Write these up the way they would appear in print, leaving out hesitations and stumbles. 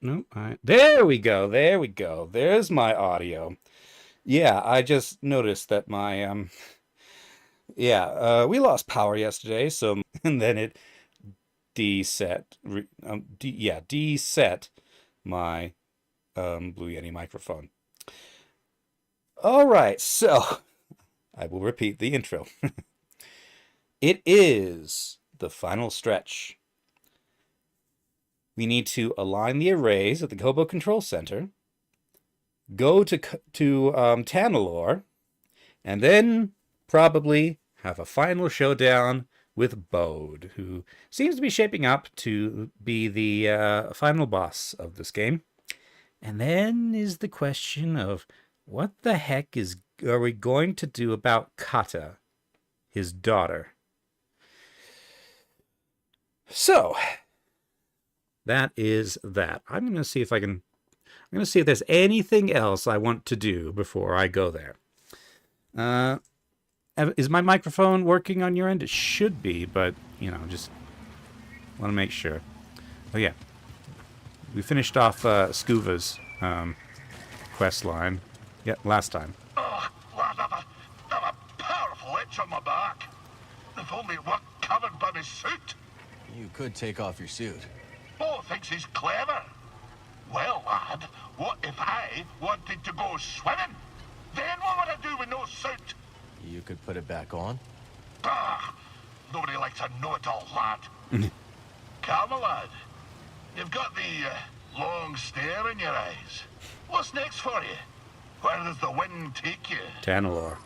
no. There we go. There we go. There's my audio. Yeah, I just noticed that my we lost power yesterday, so and then it deset deset my Blue Yeti microphone. All right, so I will repeat the intro. It is the final stretch. We need to align the arrays at the Kobo Control Center, go to Tanalorrd, and then probably have a final showdown with Bode, who seems to be shaping up to be the final boss of this game. And then is the question of what the heck are we going to do about Kata, his daughter? So, that is that. I'm going to see if there's anything else I want to do before I go there. Is my microphone working on your end? It should be, but, just want to make sure. Oh, yeah. We finished off Scuva's quest line. Yeah, last time. Oh, lad, I've a powerful itch on my back. If only it weren't covered by my suit. You could take off your suit. Bo thinks he's clever. Well, lad, what if I wanted to go swimming? Then what would I do with no suit? You could put it back on. Ah, nobody likes a know-it-all, lad. Calm, lad. You've got the long stare in your eyes. What's next for you? Where does the wind take you? Tanalorrd.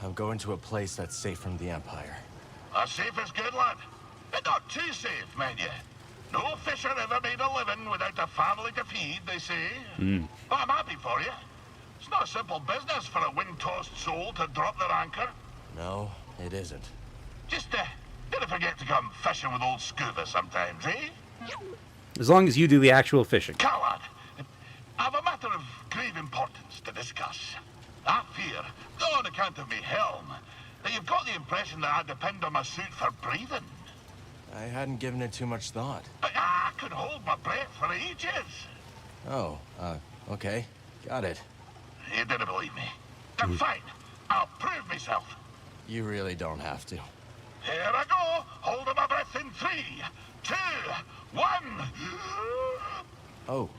I'm going to a place that's safe from the Empire. As safe as good, lad. But not too safe, mind you. No fisher ever made a living without a family to feed, they say. But I'm happy for you. It's not a simple business for a wind-tossed soul to drop their anchor. No, it isn't. Just, don't forget to come fishing with old Scuba sometimes, eh? As long as you do the actual fishing. Cal, lad, I've a matter of grave importance to discuss. I fear, on account of me helm, that you've got the impression that I depend on my suit for breathing. I hadn't given it too much thought. But I could hold my breath for ages. Oh, okay. Got it. You didn't believe me. Then fine. I'll prove myself. You really don't have to. Here I go. Holding my breath in 3, 2, 1. Oh,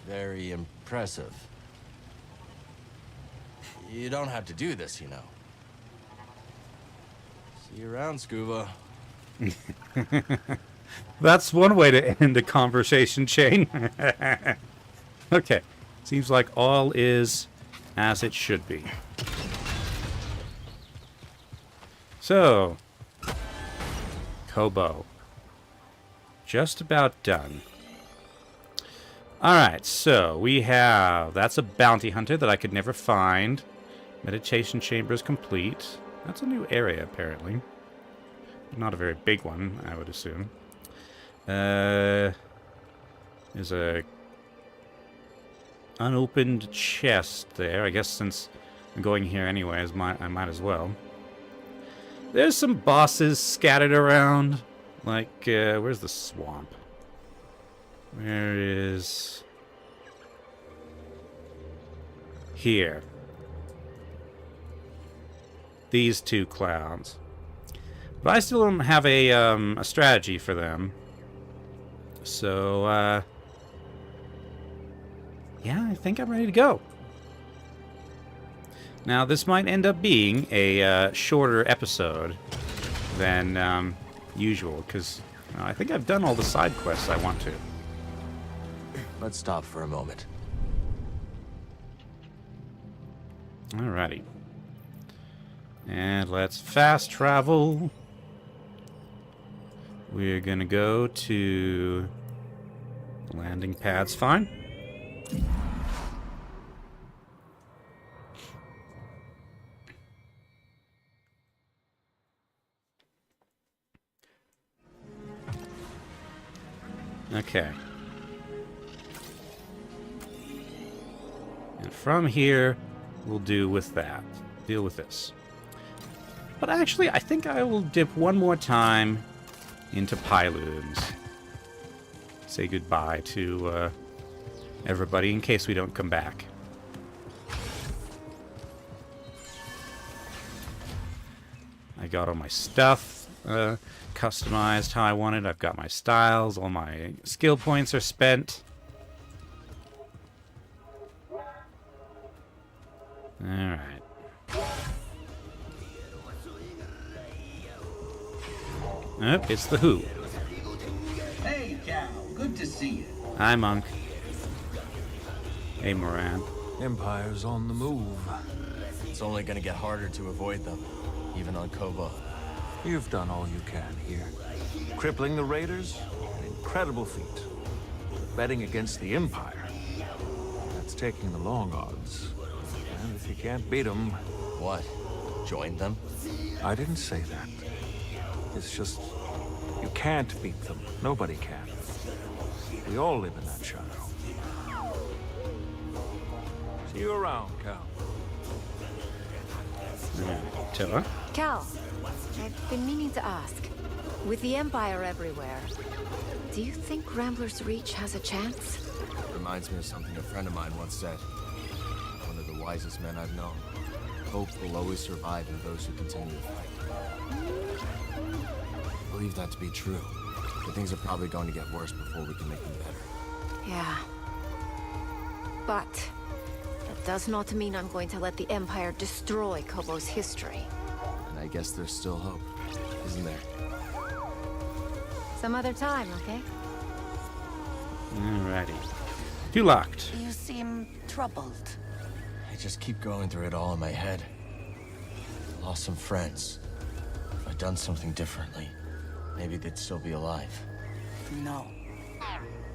very impressive. You don't have to do this, See you around, Scuba. That's one way to end a conversation chain. Okay. Seems like all is as it should be. So, Kobo. Just about done. Alright, so we have... That's a bounty hunter that I could never find. Meditation chamber is complete. That's a new area, apparently. Not a very big one, I would assume. There's a unopened chest there. I guess since I'm going here anyways, I might as well. There's some bosses scattered around. Like, where's the swamp? Where is... Here. These two clowns. But I still don't have a strategy for them. So, yeah, I think I'm ready to go. Now, this might end up being a shorter episode than usual, because I think I've done all the side quests I want to. Let's stop for a moment. Alrighty. And let's fast travel. We're gonna go to... The landing pad's fine. Okay. And from here, we'll deal with this. But actually, I think I will dip one more time into Pyloons. Say goodbye to everybody in case we don't come back. I got all my stuff customized how I wanted. I've got my styles. All my skill points are spent. Alright. Oh, it's the Who. Hey, Cal. Good to see you. Hi, Monk. Hey, Moran. Empire's on the move. It's only gonna get harder to avoid them, even on Kobo. You've done all you can here. Crippling the Raiders? An incredible feat. Betting against the Empire? That's taking the long odds. And if you can't beat them... What? Join them? I didn't say that. It's just... you can't beat them. Nobody can. We all live in that shadow. See you around, Cal. Tilla. Cal, I've been meaning to ask. With the Empire everywhere, do you think Rambler's Reach has a chance? Reminds me of something a friend of mine once said. One of the wisest men I've known. Hope will always survive in those who continue to fight. I believe that to be true. But things are probably going to get worse before we can make them better. Yeah. But that does not mean I'm going to let the Empire destroy Kobo's history. And I guess there's still hope, isn't there? Some other time, okay? Alrighty. You locked. You seem troubled. I just keep going through it all in my head. I lost some friends. If I'd done something differently, maybe they'd still be alive. No.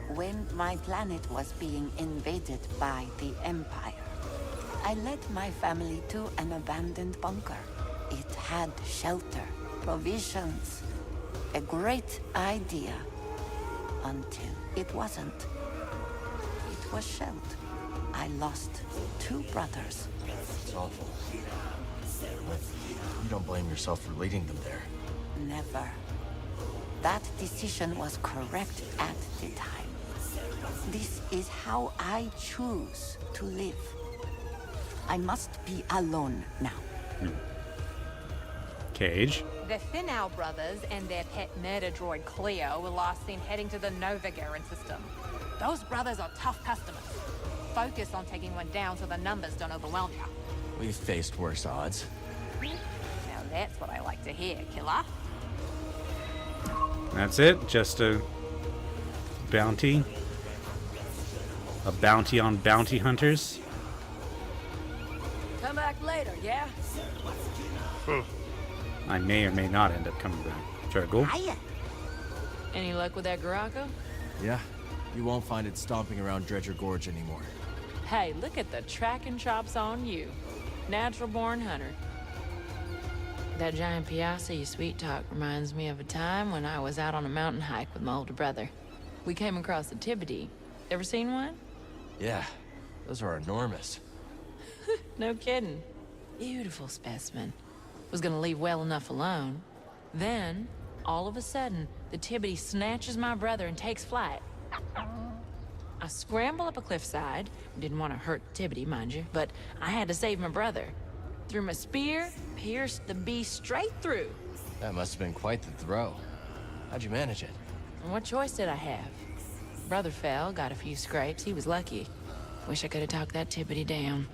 When my planet was being invaded by the Empire, I led my family to an abandoned bunker. It had shelter, provisions, a great idea, until it wasn't. It was shelled. I lost 2 brothers. It's awful. But you don't blame yourself for leading them there. Never. That decision was correct at the time. This is how I choose to live. I must be alone now. Cage. The Finnow brothers and their pet murder droid Cleo were last seen heading to the Nova Garen system. Those brothers are tough customers. Focus on taking one down so the numbers don't overwhelm you. We've faced worse odds. Now that's what I like to hear, killer. That's it? Just a bounty? A bounty on bounty hunters? Come back later, yeah? I may or may not end up coming back. Turgle. Hiya. Any luck with that Garako? Yeah, you won't find it stomping around Dredger Gorge anymore. Hey, look at the tracking chops on you. Natural born hunter. That giant piazza you sweet talk reminds me of a time when I was out on a mountain hike with my older brother. We came across the Tibity. Ever seen one? Yeah, those are enormous. No kidding. Beautiful specimen. Was gonna leave well enough alone. Then, all of a sudden, the Tibity snatches my brother and takes flight. I scramble up a cliffside. Didn't want to hurt Tibity, mind you, but I had to save my brother. Threw my spear, pierced the beast straight through. That must have been quite the throw. How'd you manage it? And what choice did I have? Brother fell, got a few scrapes. He was lucky. Wish I could have talked that Tibity down.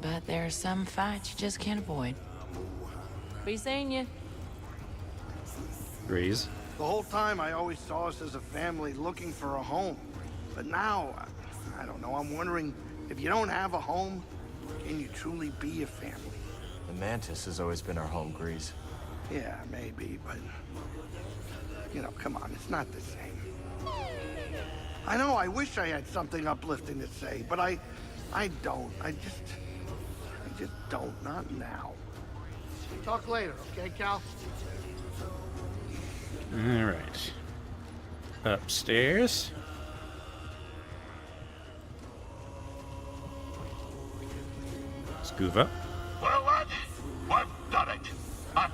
But there are some fights you just can't avoid. Be seeing you. Breeze. The whole time I always saw us as a family looking for a home. But now, I don't know, I'm wondering, if you don't have a home, can you truly be a family? The Mantis has always been our home, Grease. Yeah, maybe, but... you know, come on, it's not the same. I know, I wish I had something uplifting to say, but I don't. I just don't, not now. Talk later, okay, Cal? Alright. Upstairs. Scuba. Well, lad, we've done it. A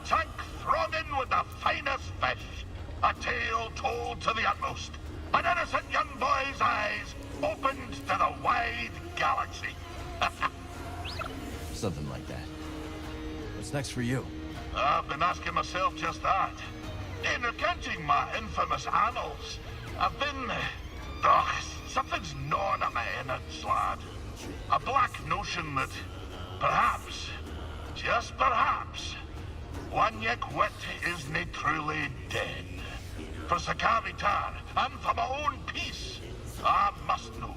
full to the utmost. An innocent young boy's eyes opened to the wide galaxy. Something like that. What's next for you? I've been asking myself just that. In recounting my infamous annals, I've been... something's gnawing at my innards, lad. A black notion that perhaps, just perhaps, one yek wit isn't truly dead. For Sakaritar, and for my own peace, I must know.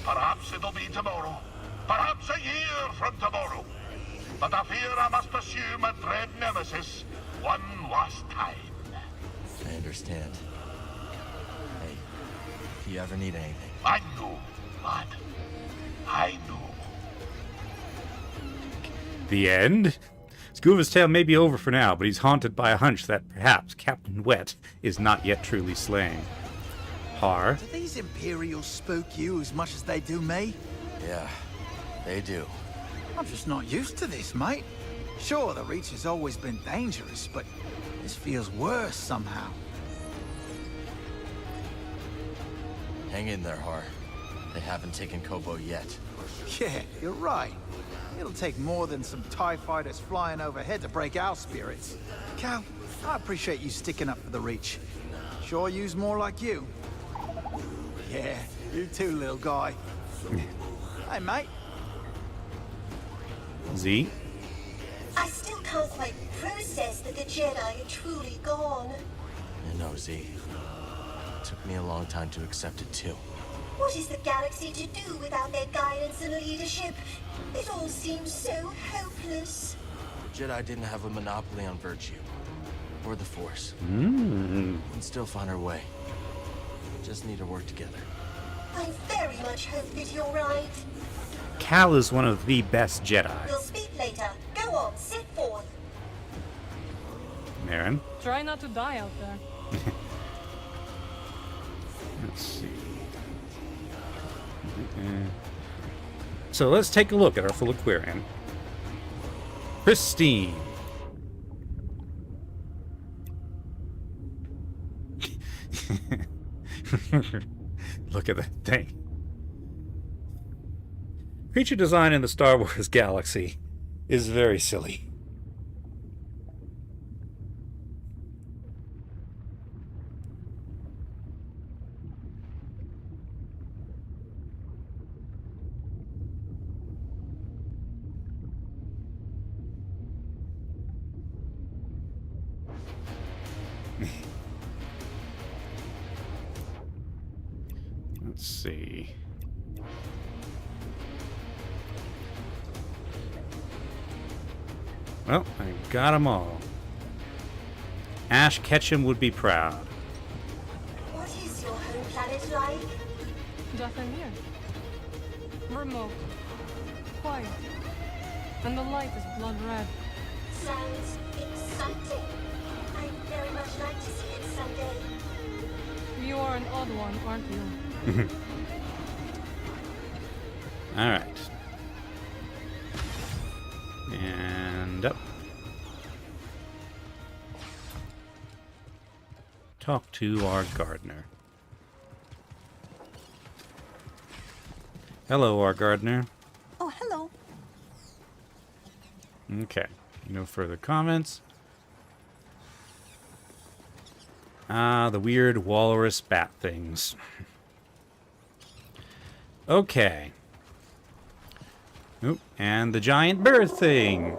Perhaps it'll be tomorrow. Perhaps a year from tomorrow. But I fear I must pursue my dread nemesis one last time. I understand. Hey, if you ever need anything. I know, lad. I know. The end? Scuba's tale may be over for now, but he's haunted by a hunch that perhaps Captain Wet is not yet truly slain. Har. Do these Imperials spook you as much as they do me? Yeah, they do. I'm just not used to this, mate. Sure, the Reach has always been dangerous, but this feels worse somehow. Hang in there, Har. They haven't taken Kobo yet. Yeah, you're right. It'll take more than some TIE fighters flying overhead to break our spirits. Cal, I appreciate you sticking up for the Reach. Sure use more like you. Yeah, you too, little guy. Hey, mate. Z? I still can't quite process that the Jedi are truly gone. I know, Z. It took me a long time to accept it, too. What is the galaxy to do without their guidance and leadership? It all seems so hopeless. The Jedi didn't have a monopoly on virtue. Or the Force. We can still find our way. Just need to work together. I very much hope that you're right. Cal is one of the best Jedi. We'll speak later. Go on, sit forth. Marin? Try not to die out there. Let's see. So let's take a look at our full aquarium. Pristine. Look at that thing. Creature design in the Star Wars galaxy is very silly. Let's see. Well, I got them all. Ash Ketchum would be proud. What is your home planet like? Nothing here. Remote. Quiet. And the light is blood red. Sounds exciting. I'd very much like to see it someday. You are an odd one, aren't you? All right. And up. Talk to our gardener. Hello, our gardener. Oh, hello. Okay. No further comments. Ah, the weird walrus bat things. Okay. Oop, and the giant bird thing.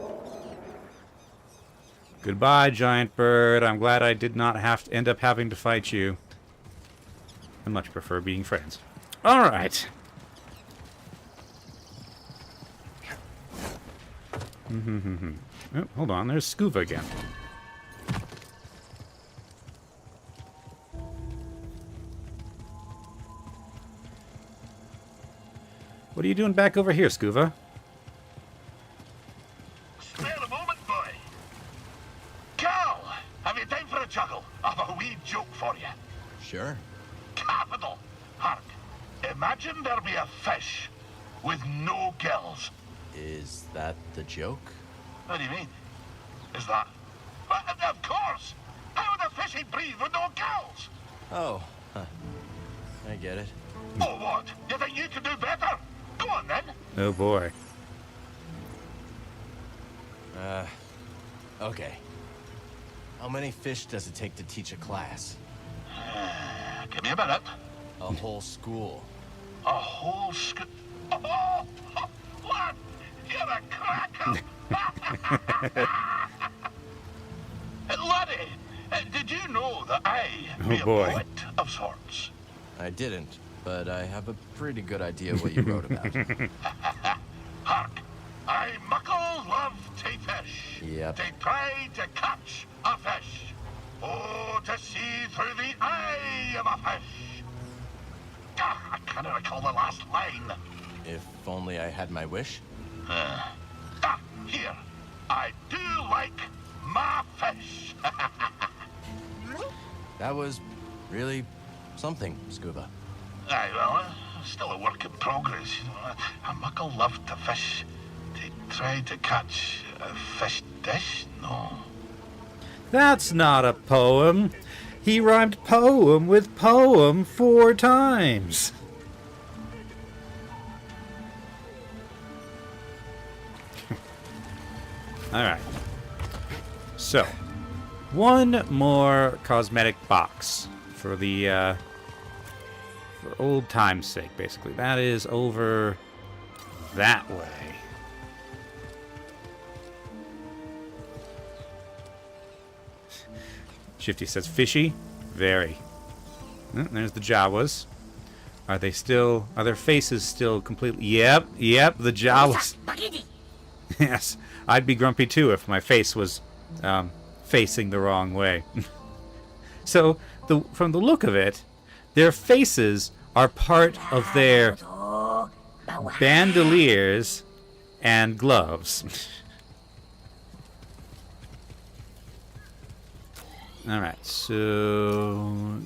Goodbye, giant bird. I'm glad I did not have to end up having to fight you. I much prefer being friends. All right. Oh, hold on, there's Scuba again. What are you doing back over here, Scuba? Spare a moment, boy. Cal, have you time for a chuckle? I've a wee joke for you. Sure. Capital. Hark. Imagine there be a fish with no gills. Is that the joke? What do you mean? Is that... Of course! How would a fish breathe with no gills? Oh, huh. I get it. Oh, what? You think you can do better? Go on, then. Oh, boy. Okay. How many fish does it take to teach a class? Give me a minute. A whole school. A whole school? Oh, lad, you're a cracker. Laddie, did you know that I be a poet of sorts? I didn't, but I have a pretty good idea what you wrote about. Hark, I muckle love to fish. Yep. To try to catch a fish. Oh, to see through the eye of a fish. Ah, I can't recall the last line. If only I had my wish. Here. I do like my fish. That was really something, Scuba. Aye, well, still a work in progress. I muckle love to fish. To try to catch a fish dish? No. That's not a poem. He rhymed poem with poem 4 times. Alright. So, one more cosmetic box for the, for old time's sake, basically. That is over that way. Shifty says, fishy? Very. There's the Jawas. Are their faces still completely... Yep, the Jawas. Yes, I'd be grumpy too if my face was facing the wrong way. So, from the look of it, their faces are part of their bandoliers and gloves. Alright, so...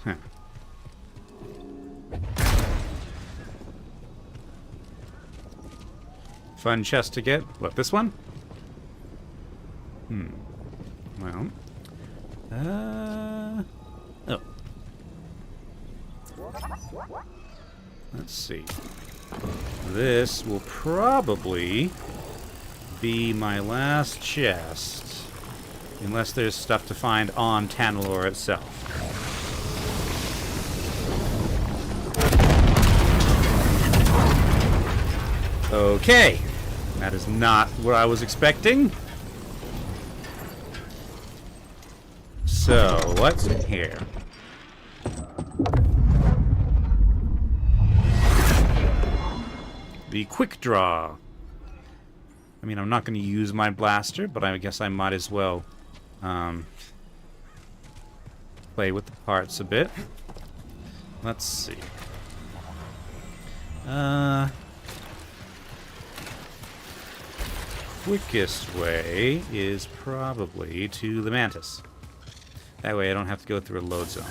Huh. Fun chest to get. What, this one? Well... Oh. Let's see. This will probably be my last chest. Unless there's stuff to find on Tanalorrd itself. Okay. That is not what I was expecting. So, what's in here? The quick draw. I mean, I'm not going to use my blaster, but I guess I might as well play with the parts a bit. Let's see. Quickest way is probably to the Mantis. That way I don't have to go through a load zone.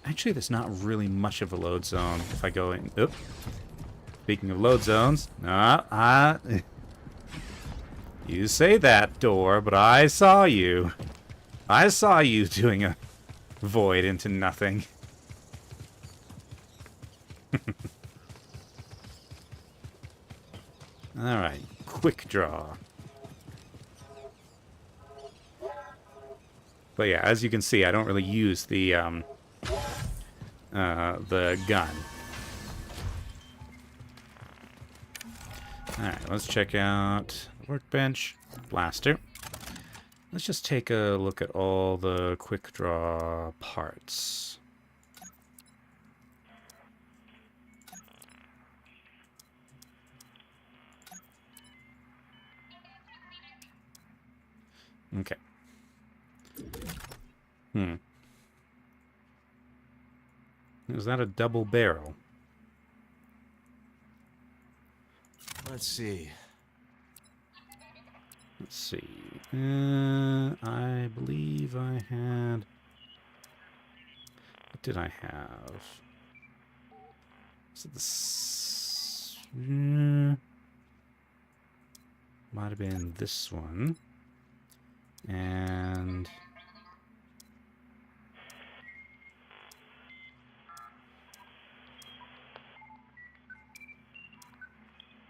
Actually, there's not really much of a load zone if I go in... Oop. Speaking of load zones... You say that, door, but I saw you. I saw you doing a void into nothing. Alright, quick draw. But yeah, as you can see, I don't really use the gun. Alright, let's check out workbench, blaster. Let's just take a look at all the quick draw parts. Okay. Is that a double barrel? Let's see. Let's see. I believe I had... did I have? So this might have been this one. And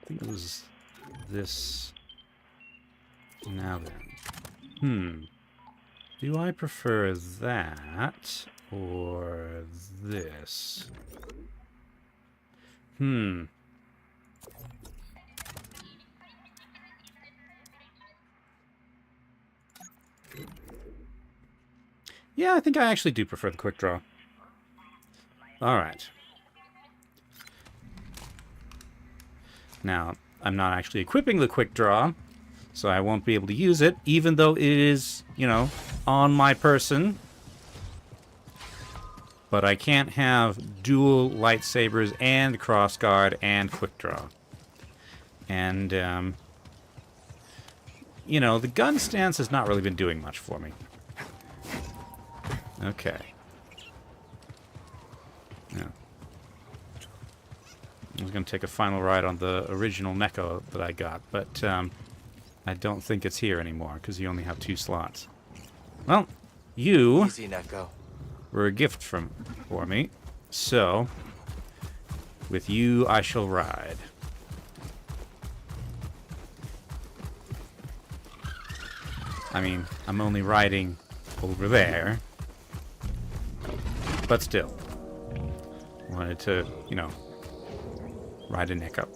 I think it was this. Now then. Do I prefer that or this? Yeah, I think I actually do prefer the quick draw. Alright. Now, I'm not actually equipping the quick draw, so I won't be able to use it, even though it is, you know, on my person. But I can't have dual lightsabers and crossguard and quick draw. And, you know, the gun stance has not really been doing much for me. Okay. Yeah. I was going to take a final ride on the original Neko that I got, but I don't think it's here anymore, because you only have 2 slots. Well, you Easy, Neko. were a gift for me, so with you I shall ride. I mean, I'm only riding over there, but still, wanted to, you know, ride a Neko.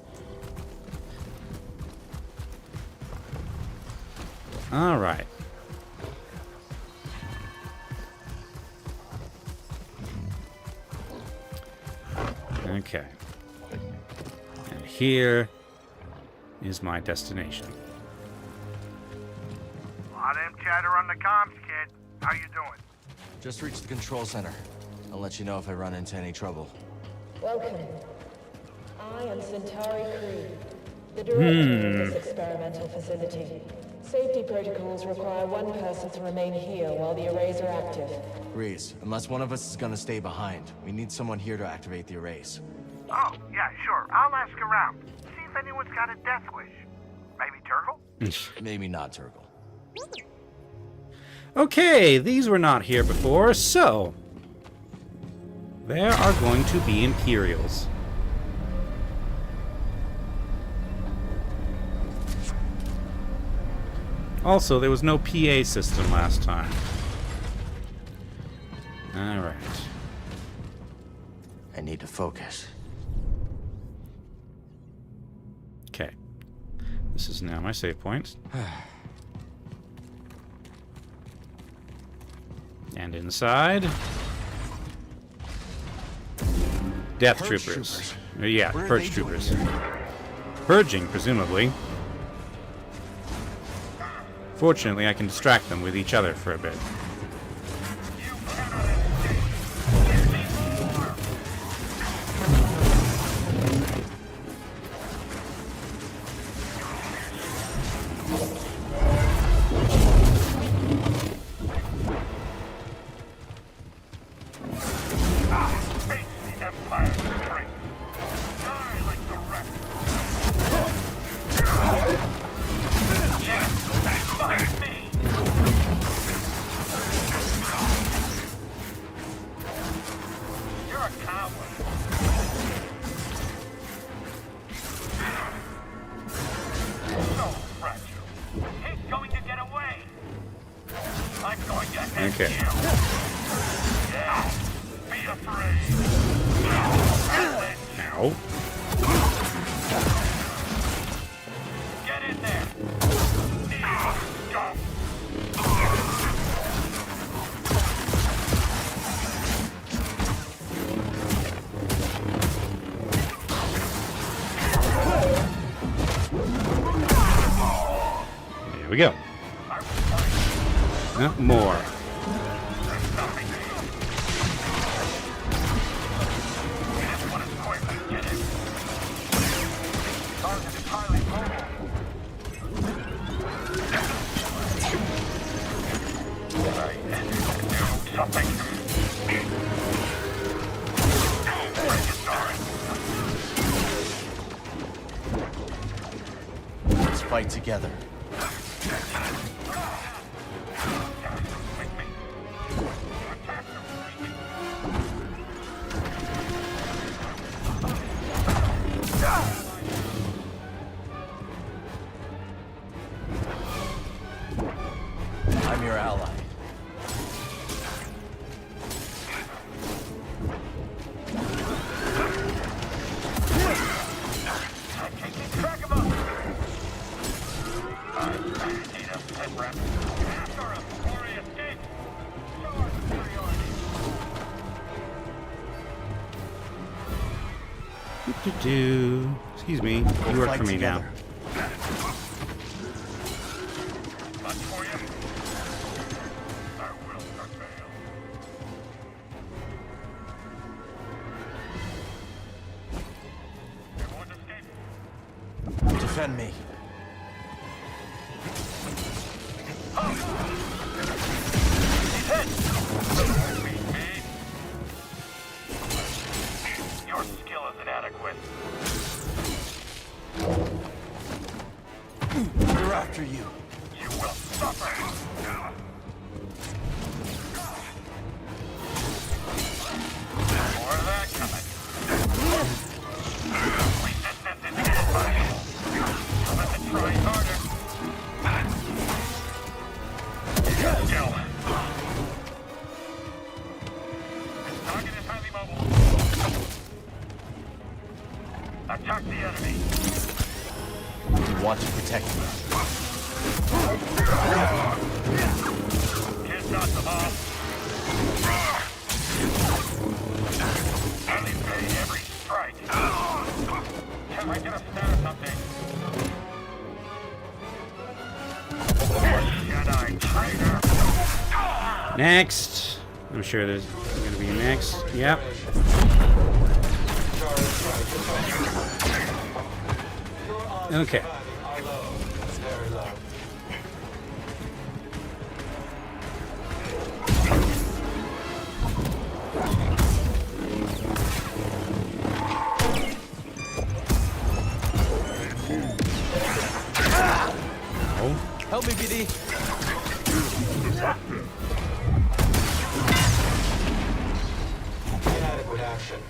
All right. Okay. And here is my destination. A lot of chatter on the comms, kid. How you doing? Just reached the control center. I'll let you know if I run into any trouble. Welcome. I am Centauri Creed, the director of this experimental facility. Safety protocols require one person to remain here while the arrays are active. Reese, unless one of us is gonna stay behind, we need someone here to activate the arrays. Oh, yeah, sure. I'll ask around. See if anyone's got a death wish. Maybe Turgle? Maybe not Turgle. Okay, these were not here before, so there are going to be Imperials. Also, there was no PA system last time. Alright. I need to focus. Okay. This is now my save point. And inside... Death Troopers. Yeah, Purge Troopers. Purging, presumably. Fortunately, I can distract them with each other for a bit. Okay. Ow. Get in there. There we go. More. fight together. I'm your ally. Excuse me. You work for me now. Defend me. Your skill is inadequate. We're after you. You will suffer. More of that coming. Resistance is impossible. You'll have to try harder. Still. Target is highly mobile. Attack the enemy. You want to protect me. Kids got them off. Only pay every strike. Can I get a status update? Jedi traitor. Next. I'm sure there's going to be a next. Yep. Okay. Help me, BD. Inadequate action.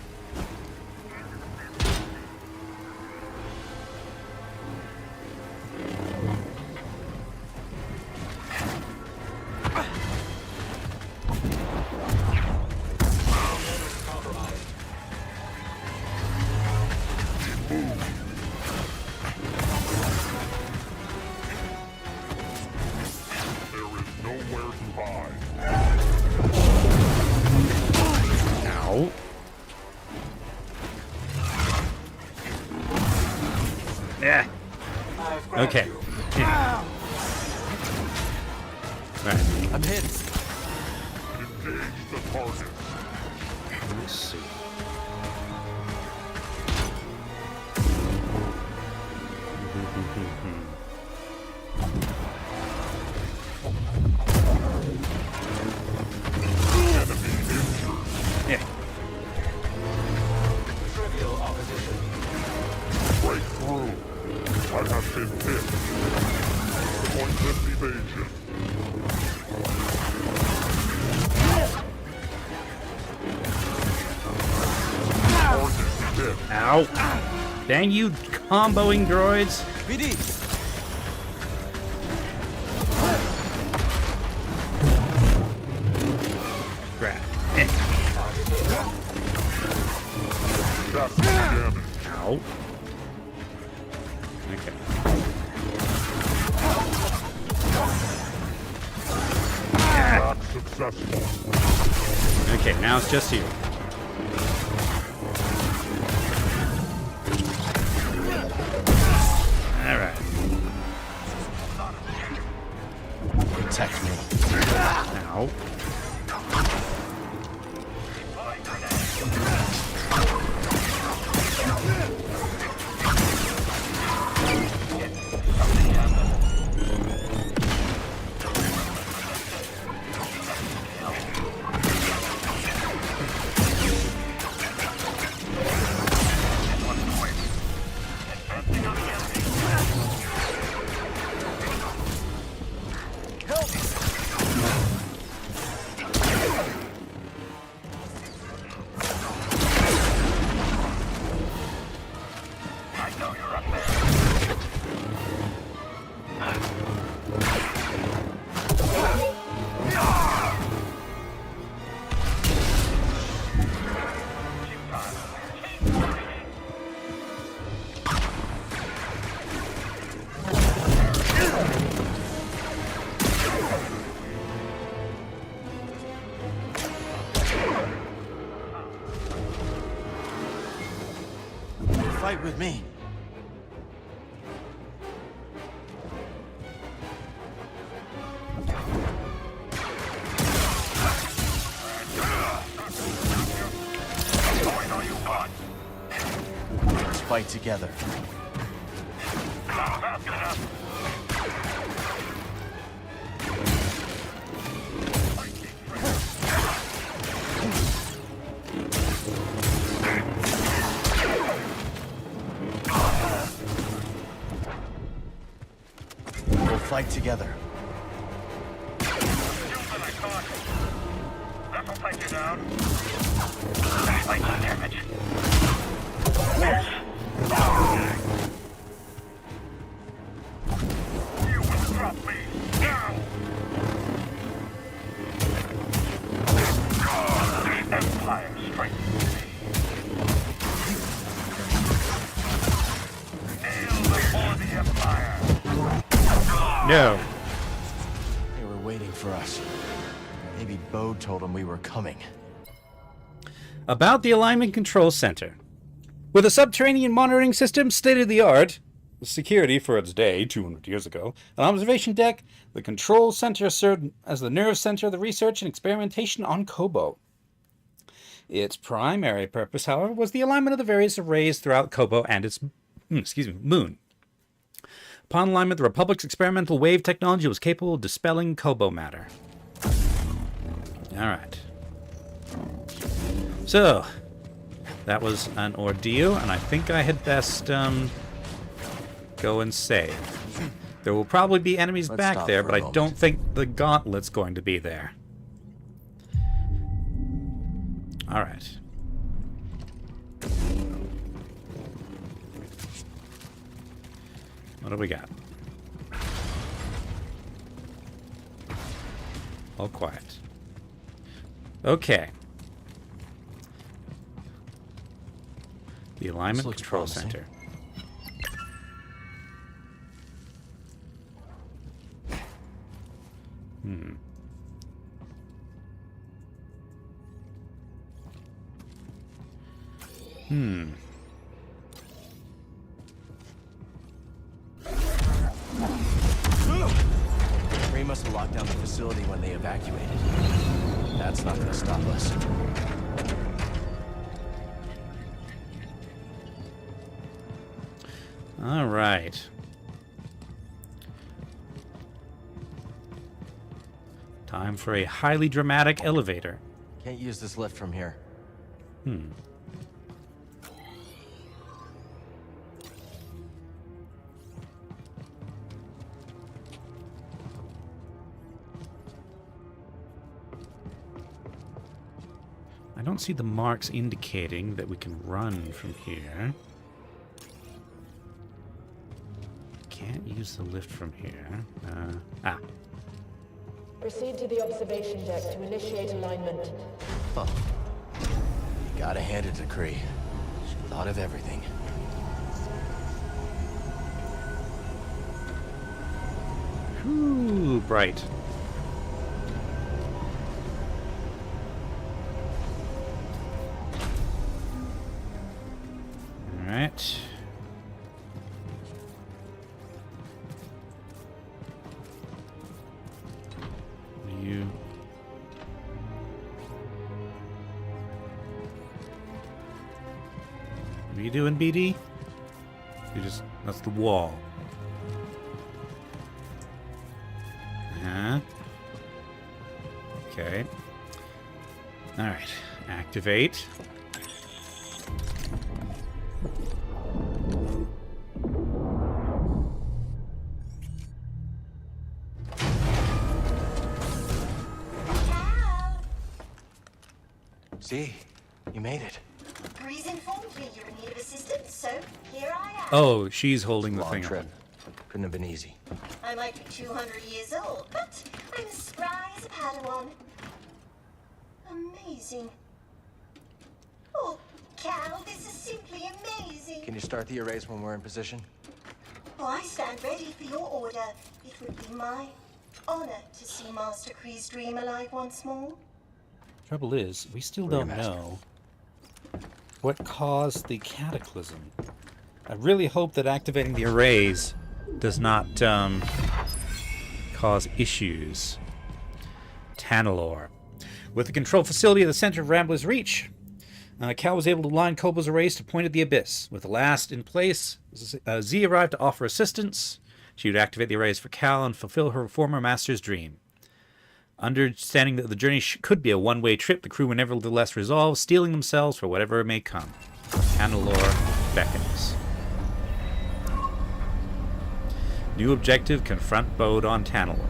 Yeah. Okay. Yeah. Right. I'm hit. Engage the target. Let's see. Yeah. Trivial opposition. Break through. I have been hit. Pointless evasion. Ow. Dang you comboing droids. BD. Crap. Ow. Okay. Not successful. Okay, now it's just you. Alright. Protect me. Ow. fight with me. Let's fight together. We'll fight together. That'll take you down. Like damage. You will drop me now. Empire strength. Kneel before the Empire. No. They were waiting for us. Maybe Bo told them we were coming. About the Alignment Control Center. With a subterranean monitoring system, state-of-the-art, security for its day, 200 years ago, an observation deck, the control center served as the nerve center of the research and experimentation on Kobo. Its primary purpose, however, was the alignment of the various arrays throughout Kobo and its moon. Upon alignment, the Republic's experimental wave technology was capable of dispelling Kobo matter. Alright. So, that was an ordeal, and I think I had best go and save. There will probably be enemies back there, but I don't think the gauntlet's going to be there. Alright. What do we got? All quiet. Okay. The Alignment Control Center. Ray must have locked down the facility when they evacuated. That's not gonna stop us. All right. Time for a highly dramatic elevator. Can't use this lift from here. I don't see the marks indicating that we can run from here. Can't use the lift from here. Proceed to the observation deck to initiate alignment. Huh. You gotta hand it to Kree. She thought of everything. Ooh, bright. All right. What are you doing, BD? You just... that's the wall. Okay. Alright. Activate. See? You made it. Grease informed me you're in need of assistance, so here I am. Oh, she's holding the Long thing. trip. Couldn't have been easy. I might be 200 years old, but I'm as spry as a Padawan. Amazing. Oh, Cal, this is simply amazing. Can you start the arrays when we're in position? Oh, I stand ready for your order. It would be my honor to see Master Kree's dream alive once more. Trouble is, we still don't know what caused the cataclysm. I really hope that activating the arrays does not cause issues. Tanalorrd. With the control facility at the center of Rambler's Reach, Cal was able to line Kobo's arrays to point at the abyss. With the last in place, Z arrived to offer assistance. She would activate the arrays for Cal and fulfill her former master's dream. Understanding that the journey could be a one-way trip, the crew were nevertheless resolved, steeling themselves for whatever may come. Tanalorrd beckons. New objective, confront Bode on Tanalorrd.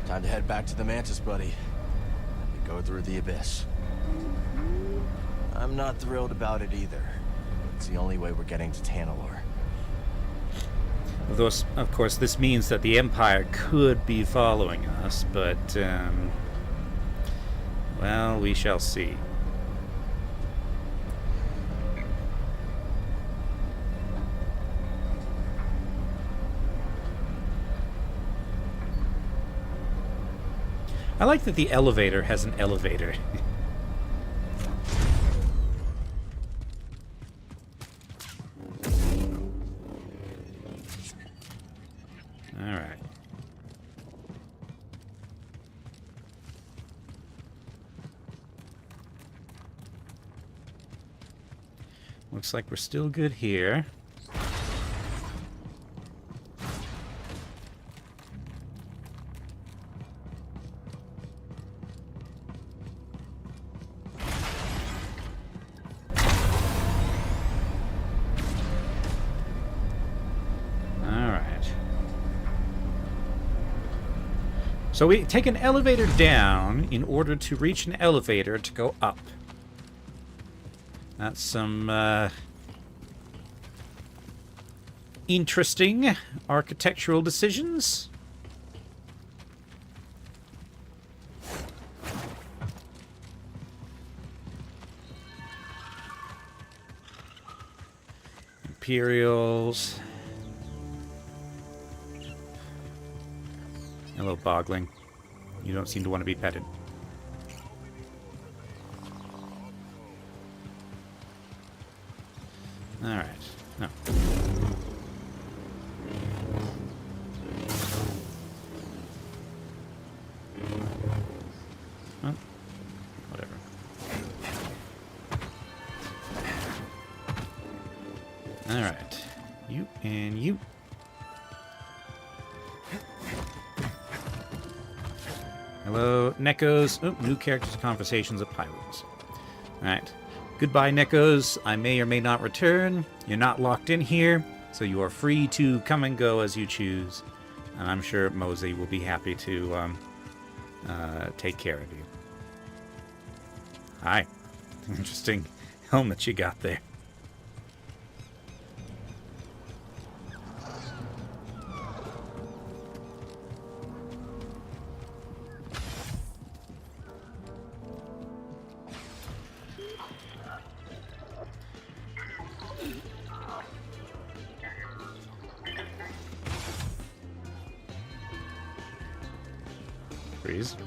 Time to head back to the Mantis, buddy. And go through the abyss. I'm not thrilled about it either. It's the only way we're getting to Tanalorrd. Of course, this means that the Empire could be following us, but, well, we shall see. I like that the elevator has an elevator. Alright. Looks like we're still good here. So we take an elevator down in order to reach an elevator to go up. That's some interesting architectural decisions. Imperials. Hello, Bogling. You don't seem to want to be petted. Alright. No. Well, whatever. Alright. You and you. Hello, Nekos. Oh, new characters, conversations of pilots. Alright. Goodbye, Nekos. I may or may not return. You're not locked in here, so you are free to come and go as you choose. And I'm sure Mosey will be happy to take care of you. Hi. Interesting helmet you got there. Grease.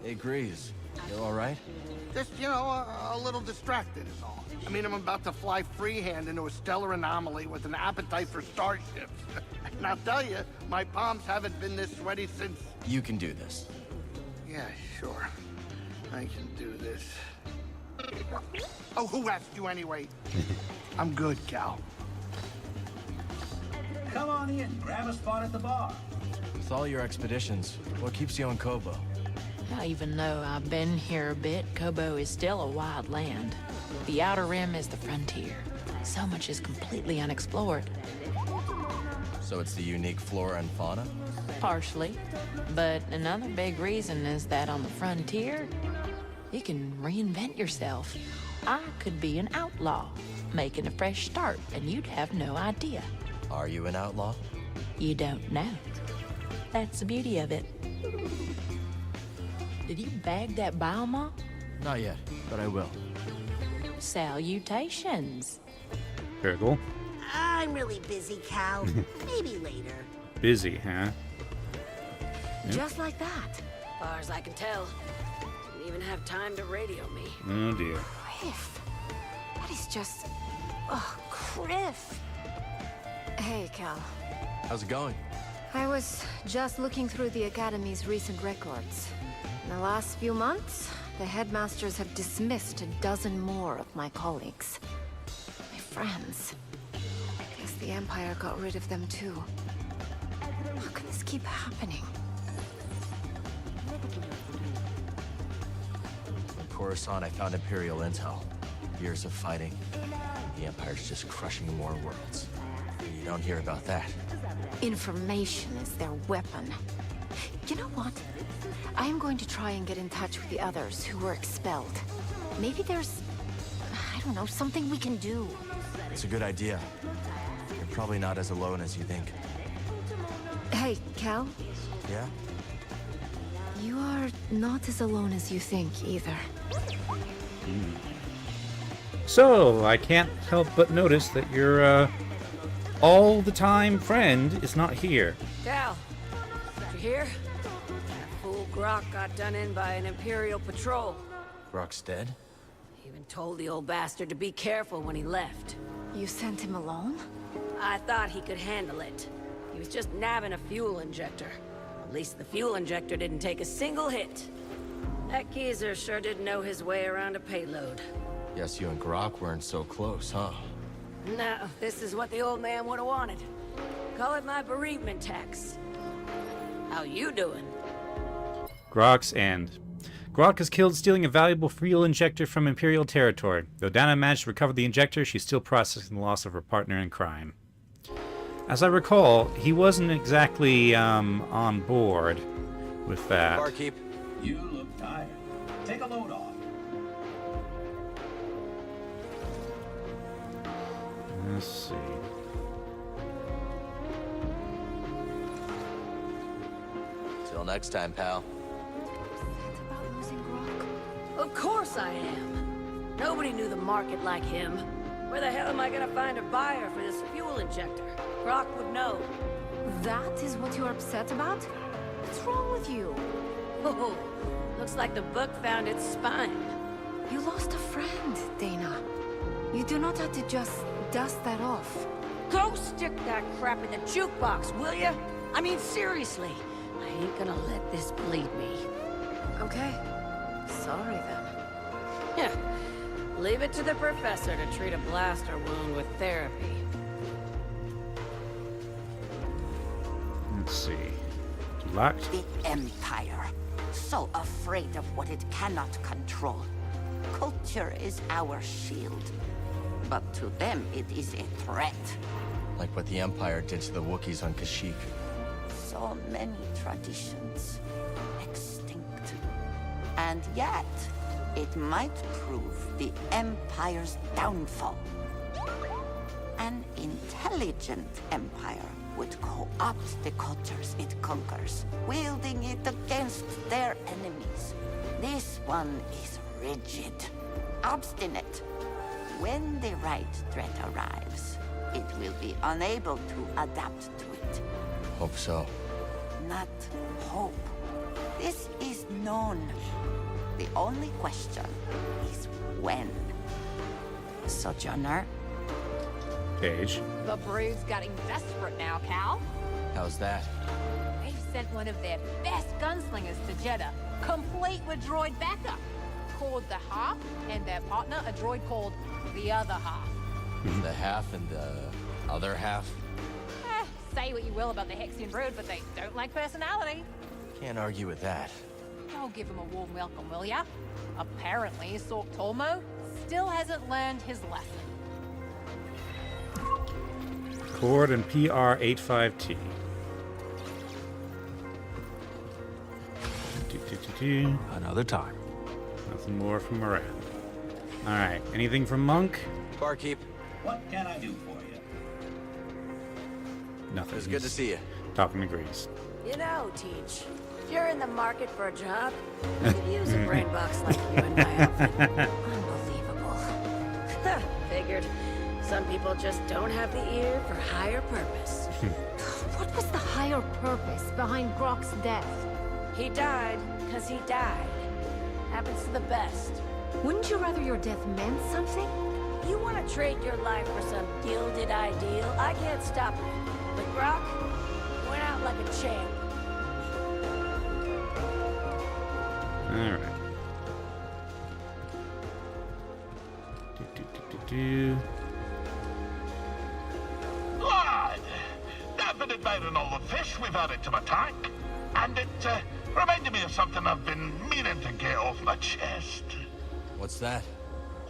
Hey, Grease. You alright? Just, you know, a little distracted is all. I mean, I'm about to fly freehand into a stellar anomaly with an appetite for starships. And I'll tell you, my palms haven't been this sweaty since... You can do this. Yeah, sure. I can do this. Oh, who asked you anyway? I'm good, Cal. Come on in, grab a spot at the bar. With all your expeditions, what keeps you on Kobo? Even though I've been here a bit, Kobo is still a wild land. The Outer Rim is the frontier. So much is completely unexplored. So it's the unique flora and fauna? Partially. But another big reason is that on the frontier, you can reinvent yourself. I could be an outlaw, making a fresh start, and you'd have no idea. Are you an outlaw? You don't know. That's the beauty of it. Did you bag that biomop? Not yet, but I will. Salutations. Very cool. I'm really busy, Cal. Maybe later. Busy, huh? Just like that. Far as I can tell. even have time to radio me. Oh dear. Criff. That is just... Oh, Criff. Hey, Cal. How's it going? I was just looking through the Academy's recent records. In the last few months, the headmasters have dismissed a dozen more of my colleagues. My friends. Guess the Empire got rid of them too. How can this keep happening? In Coruscant, I found Imperial intel. Years of fighting. The Empire's just crushing more worlds. You don't hear about that. Information is their weapon. You know what? I am going to try and get in touch with the others who were expelled. Maybe there's... I don't know, something we can do. It's a good idea. You're probably not as alone as you think. Hey, Cal? Yeah? You are not as alone as you think, either. So, I can't help but notice that your, all-the-time friend is not here. Cal, did you hear? That fool Grok got done in by an Imperial patrol. Grok's dead? Even told the old bastard to be careful when he left. You sent him alone? I thought he could handle it. He was just nabbing a fuel injector. At least the fuel injector didn't take a single hit. That geezer sure didn't know his way around a payload. Guess you and Grok weren't so close, huh? No, this is what the old man would have wanted. Call it my bereavement tax. How you doing? Grok's end. Grok is killed stealing a valuable fuel injector from Imperial territory. Though Dana managed to recover the injector, she's still processing the loss of her partner in crime. As I recall, he wasn't exactly on board with that. Barkeep. You look tired. Take a load off. Let's see. Till next time, pal. About losing Grok? Of course I am. Nobody knew the market like him. Where the hell am I gonna find a buyer for this fuel injector? Grok would know. That is what you're upset about? What's wrong with you? Oh, looks like the book found its spine. You lost a friend, Dana. You do not have to just dust that off. Go stick that crap in the jukebox, will ya? I mean, seriously. I ain't gonna let this bleed me. Okay. Sorry, then. Yeah. Leave it to the professor to treat a blaster wound with therapy. Let's see. Locked. The Empire. So afraid of what it cannot control. Culture is our shield. But to them, it is a threat. Like what the Empire did to the Wookiees on Kashyyyk. So many traditions extinct. And yet, it might prove the Empire's downfall. An intelligent Empire would co-opt the cultures it conquers, wielding it against their enemies. This one is rigid, obstinate. When the right threat arrives, it will be unable to adapt to it. Hope so. Not hope. This is known. The only question is when. Sojourner? Page. The brood's getting desperate now, Cal. How's that? They've sent one of their best gunslingers to Jeddah, complete with droid backup. Called the Half, and their partner, a droid called the Other Half. The half and the other half? Say what you will about the Hexian brood, but they don't like personality. Can't argue with that. I'll give him a warm welcome, will ya? Apparently, Sork Tolmo still hasn't learned his lesson. Cord and PR85T. Another time. Nothing more from Moran. Alright, anything from Monk? Barkeep. What can I do for you? Nothing. It was good to see you. Talking to Grease. You know, Teach, if you're in the market for a job, you could use a brain box like you in my outfit. Unbelievable. Figured. Some people just don't have the ear for higher purpose. What was the higher purpose behind Grok's death? He died because he died. Happens to the best. Wouldn't you rather your death meant something? You want to trade your life for some gilded ideal? I can't stop it. But Brock went out like a champ. Alright. Lad, I've been admiring all the fish we've added to my tank. And it reminded me of something I've been meaning to get off my chest. What's that?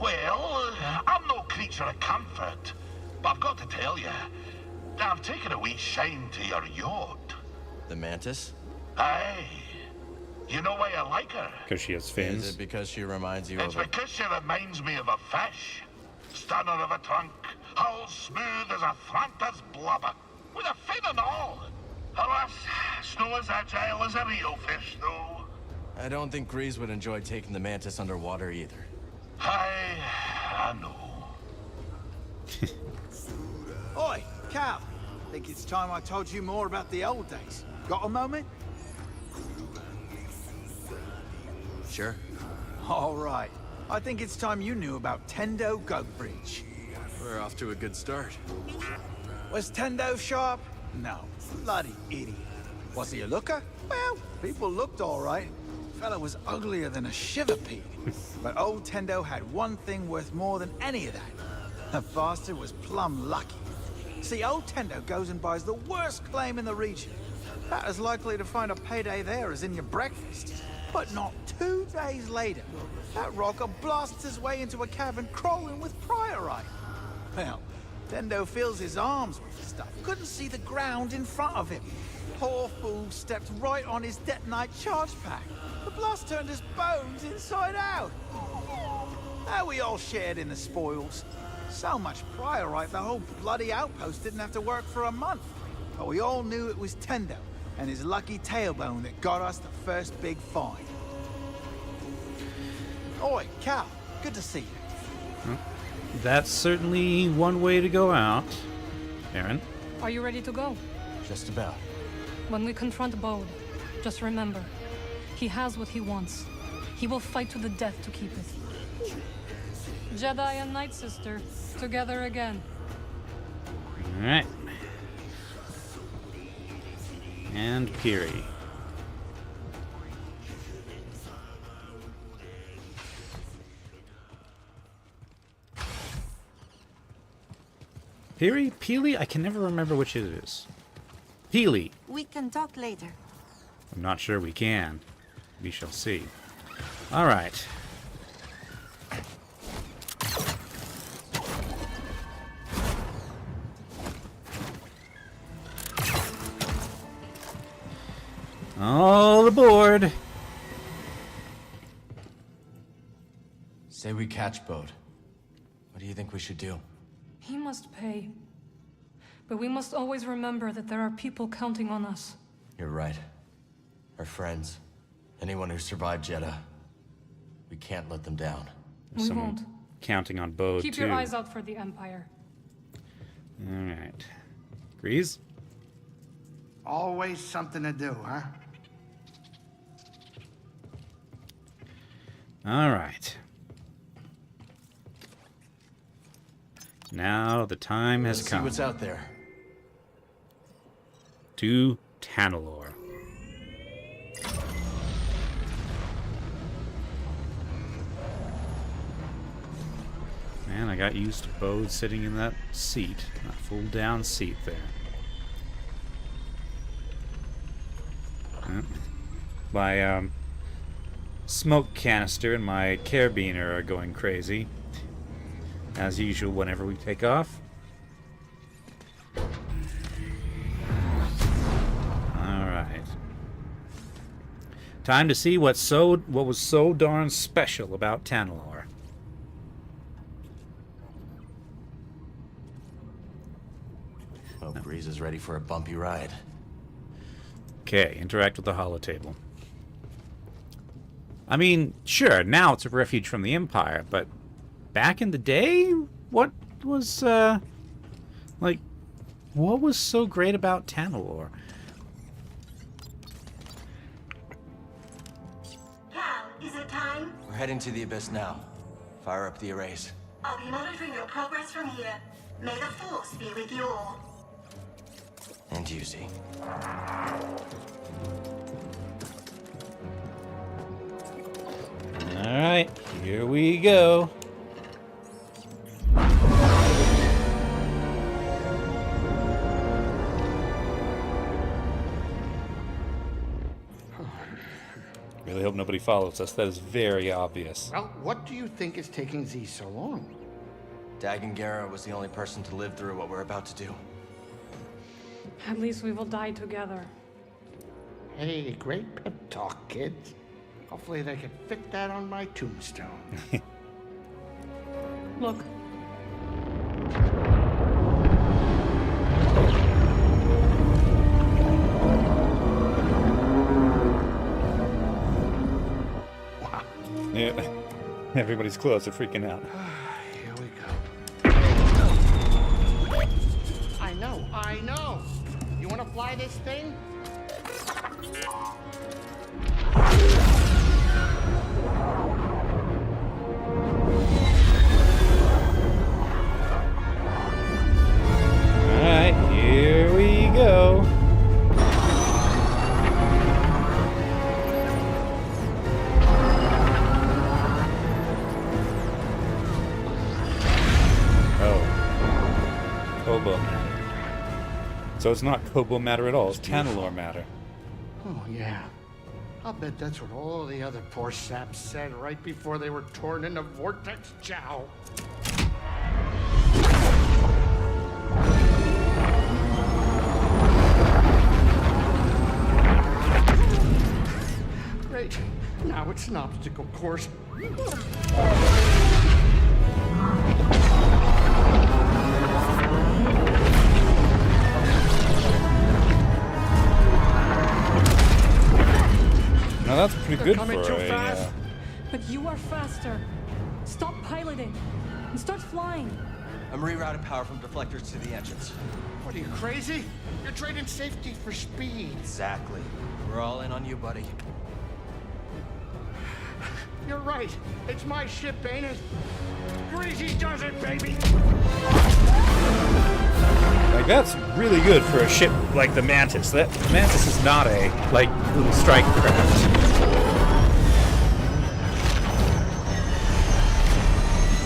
Well, I'm no creature of comfort, but I've got to tell you, I've taken a wee shine to your yacht. The Mantis? Aye. You know why I like her? Because she has fins. Is it because she reminds you It's of a... because she reminds me of a fish. Stunner of a trunk, hull smooth as a Thranta's blubber, with a fin and all. Alas, it's no as agile as a real fish, though. I don't think Grease would enjoy taking the Mantis underwater either. I know. Oi, Cal. Think it's time I told you more about the old days. Got a moment? Sure. All right. I think it's time you knew about Tendo Goat Bridge. We're off to a good start. Was Tendo sharp? No. Bloody idiot. Was he a looker? Well, people looked all right. Fella was uglier than a shiver pea. But old Tendo had one thing worth more than any of that. The bastard was plumb lucky. See, old Tendo goes and buys the worst claim in the region. About as likely to find a payday there as in your breakfast. But not 2 days later, that rocker blasts his way into a cavern crawling with priorite. Well, Tendo fills his arms with the stuff. Couldn't see the ground in front of him. Poor fool stepped right on his detonite charge pack. The blast turned his bones inside out. How we all shared in the spoils. So much priorite, the whole bloody outpost didn't have to work for a month. But we all knew it was Tendo and his lucky tailbone that got us the first big find. Oi, Cal, good to see you. That's certainly one way to go out. Aaron? Are you ready to go? Just about. When we confront Bode, just remember, he has what he wants. He will fight to the death to keep it. Jedi and Knight sister, together again. Alright. And Piri. Piri? Peely? I can never remember which it is. Peely. We can talk later. I'm not sure we can. We shall see. Alright. All aboard! Say we catch Bode. What do you think we should do? He must pay. But we must always remember that there are people counting on us. You're right. Our friends. Anyone who survived Jedi. We can't let them down. We won't. Counting on Bode, Keep too. your eyes out for the Empire. Alright. Grease? Always something to do, huh? Alright. Now the time has Let's come. see what's out there. To Tanalorrd. Man, I got used to Bode sitting in that seat. That full down seat there. My smoke canister and my carabiner are going crazy. As usual whenever we take off. Alright. Time to see what was so darn special about Tanalorrd. Oh, Breeze is ready for a bumpy ride. Okay, interact with the holotable. I mean, sure, now it's a refuge from the Empire, but back in the day, what was, like, what was so great about Tanalorrd? Cal, is it time? We're heading to the Abyss now. Fire up the arrays. I'll be monitoring your progress from here. May the Force be with you all. And you, Z. Alright, here we go. Really hope nobody follows us. That is very obvious. Well, what do you think is taking Z so long? Dagan Gera was the only person to live through what we're about to do. At least we will die together. Hey, great pep talk, kids. Hopefully they can fit that on my tombstone. Look. Wow. Yeah. Everybody's close. They're freaking out. Here we go. I know. You want to fly this thing? Alright, here we go. Oh. Kobo matter. So it's not Kobo matter at all, it's Tanalorrd matter. Oh, yeah. I'll bet that's what all the other poor saps said right before they were torn into Vortex Chow. Great. Now it's an obstacle course. Now that's pretty good for a... But you are faster. Stop piloting and start flying. I'm rerouting power from deflectors to the engines. What are you, crazy? You're trading safety for speed. Exactly. We're all in on you, buddy. You're right. It's my ship, ain't it? Greasy does it, baby! Like, that's really good for a ship like the Mantis. That Mantis is not a, like, little strike craft.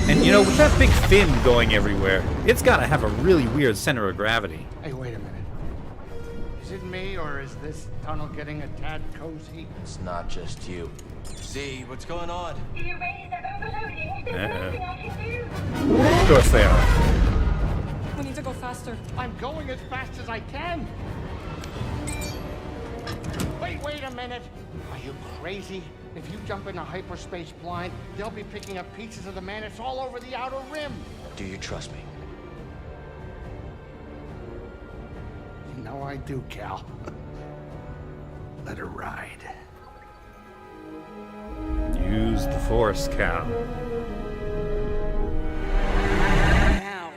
And, you know, with that big fin going everywhere, it's gotta have a really weird center of gravity. Hey, wait a minute. Is it me, or is this tunnel getting a tad cozy? It's not just you. Z, what's going on? The arrays are overloading. There's nothing I can do. Of course they are. We need to go faster. I'm going as fast as I can. Wait a minute. Are you crazy? If you jump into hyperspace blind, they'll be picking up pieces of the Mantis all over the outer rim. Do you trust me? You know I do, Cal. Let her ride. Use the Force, Cal. Now.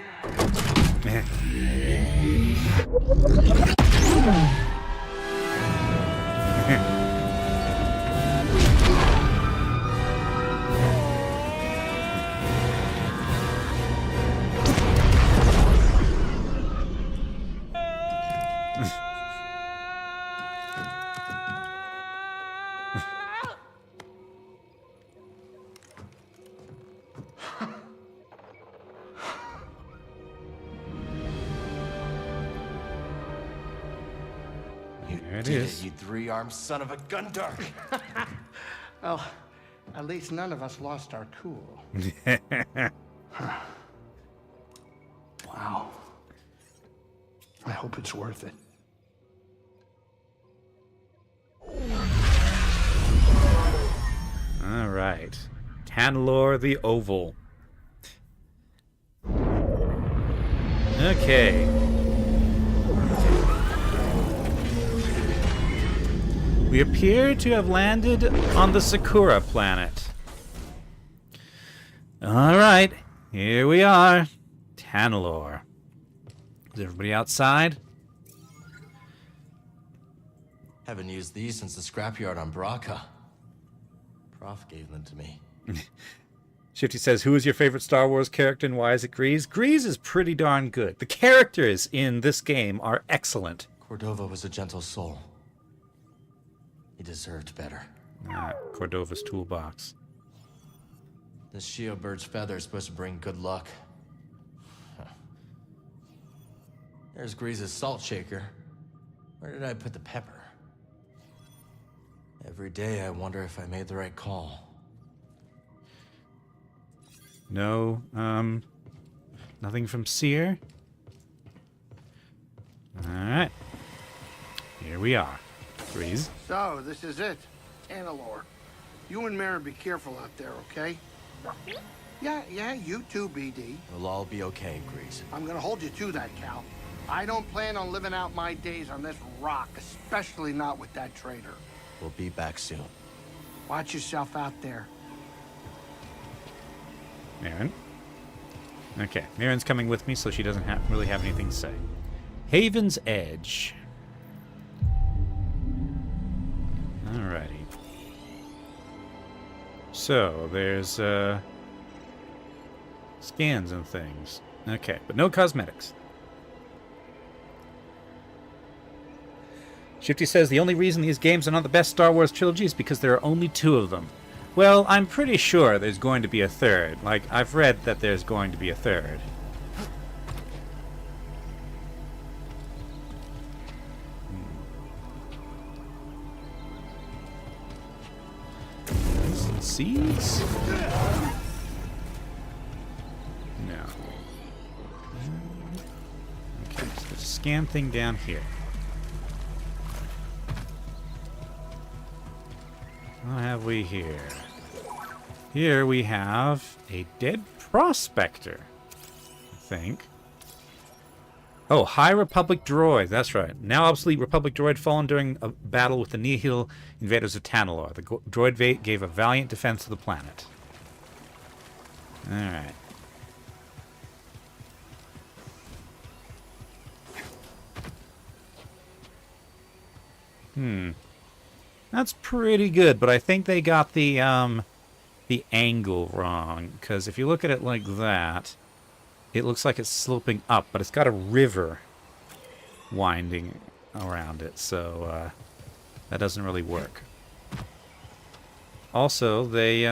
There it Did is. it, you three-armed son of a gun dart. Well, at least none of us lost our cool. Wow. I hope it's worth it. All right. Tanalorrd the Oval. Okay. We appear to have landed on the Sakura planet. All right, here we are. Tanalorrd. Is everybody outside? Haven't used these since the scrapyard on Braca. Prof gave them to me. Shifty says, who is your favorite Star Wars character and why is it Grease? Grease is pretty darn good. The characters in this game are excellent. Cordova was a gentle soul. He deserved better. Cordova's toolbox. This Shio bird's feather is supposed to bring good luck. There's Grease's salt shaker. Where did I put the pepper? Every day I wonder if I made the right call. No, nothing from Seer. Alright. Here we are. Grease. So, this is it. Tanalorrd. You and Mara be careful out there, okay? Yeah, you too, BD. We'll all be okay, Grease. I'm gonna hold you to that, Cal. I don't plan on living out my days on this rock, especially not with that traitor. We'll be back soon. Watch yourself out there. Marin. Okay, Marin's coming with me, so she doesn't really have anything to say. Haven's Edge. Alrighty. So, there's, scans and things. Okay, but no cosmetics. Shifty says, the only reason these games are not the best Star Wars trilogy is because there are only 2 of them. Well, I'm pretty sure there's going to be a third. Like, I've read that there's going to be a third. Seeds? No. Okay, so there's a scan thing down here. What have we here? Here we have a dead prospector, I think. Oh, High Republic droid. That's right. Now obsolete Republic droid fallen during a battle with the Nihil invaders of Tanalorrd. The droid gave a valiant defense of the planet. Alright. That's pretty good, but I think they got the angle wrong. Because if you look at it like that, it looks like it's sloping up, but it's got a river winding around it, so that doesn't really work. Also, they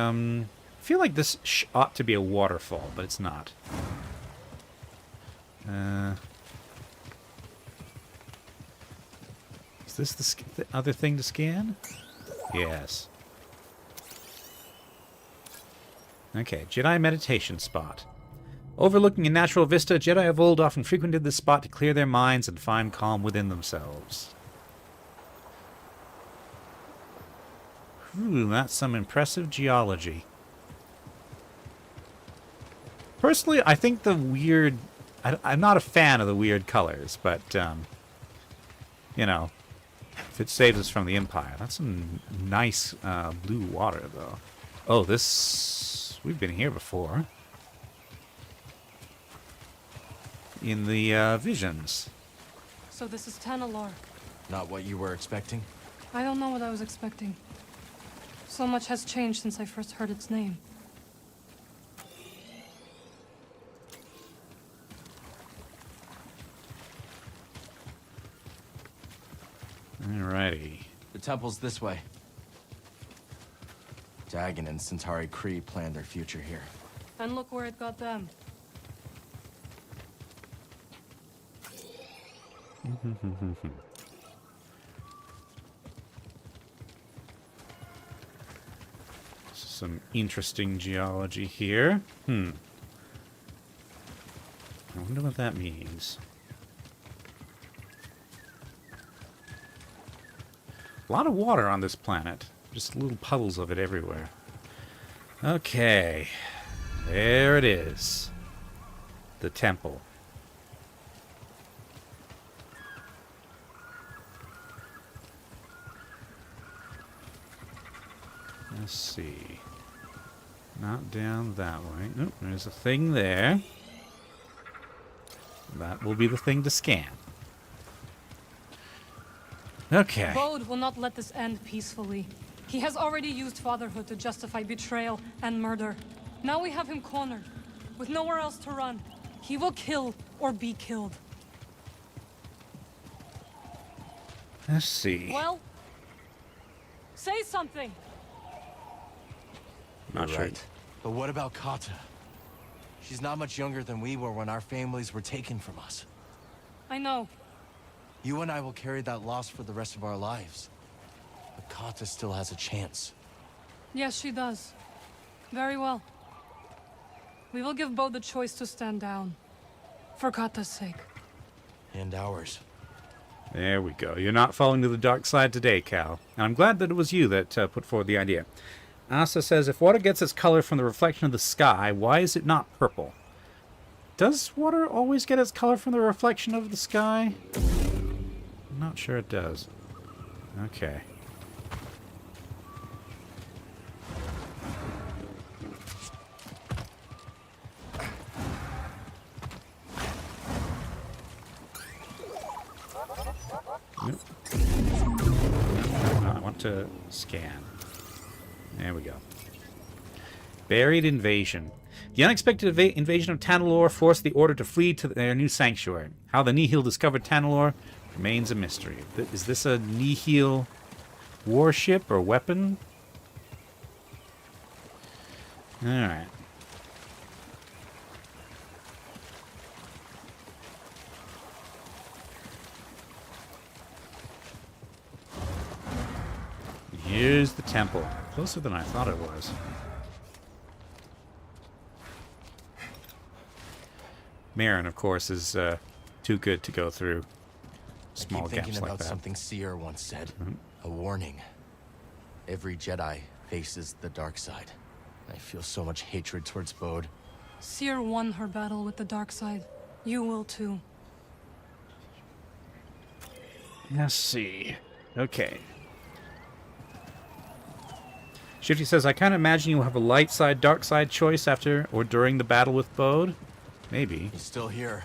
feel like this ought to be a waterfall, but it's not. Is this the other thing to scan? Yes. Okay, Jedi meditation spot. Overlooking a natural vista, Jedi of old often frequented this spot to clear their minds and find calm within themselves. Ooh, that's some impressive geology. Personally, I think the weird... I'm not a fan of the weird colors, but, you know, if it saves us from the Empire. That's some nice blue water, though. Oh, this... We've been here before. In the visions. So this is Tanalorrd. Not what you were expecting? I don't know what I was expecting. So much has changed since I first heard its name. Alrighty. The temple's this way. Dagon and Centauri Kree planned their future here. And look where it got them. Some interesting geology here. I wonder what that means. A lot of water on this planet. Just little puddles of it everywhere. Okay. There it is. The temple. Let's see. Not down that way. Oh, there's a thing there. That will be the thing to scan. Okay. Bode will not let this end peacefully. He has already used fatherhood to justify betrayal and murder. Now we have him cornered, with nowhere else to run. He will kill or be killed. Let's see. Well, say something. Not You're sure. right. But what about Kata? She's not much younger than we were when our families were taken from us. I know. You and I will carry that loss for the rest of our lives. But Kata still has a chance. Yes, she does. Very well. We will give Bo the choice to stand down. For Kata's sake. And ours. There we go. You're not falling to the dark side today, Cal. And I'm glad that it was you that put forward the idea. Asa says, if water gets its color from the reflection of the sky, why is it not purple? Does water always get its color from the reflection of the sky? I'm not sure it does. Okay. Nope. No, I want to scan. There we go. Buried invasion. The unexpected invasion of Tanalorrd forced the Order to flee to their new sanctuary. How the Nihil discovered Tanalorrd remains a mystery. Is this a Nihil warship or weapon? Alright. Here's the temple. Closer than I thought it was. Marin, of course, is too good to go through small I keep thinking gaps like about that. something Seer once said. A warning. Every Jedi faces the dark side. I feel so much hatred towards Bode. Seer won her battle with the dark side. You will too. Let's see. Okay. Shifty says, I kind of imagine you'll have a light side, dark side choice after or during the battle with Bode. Maybe. He's still here.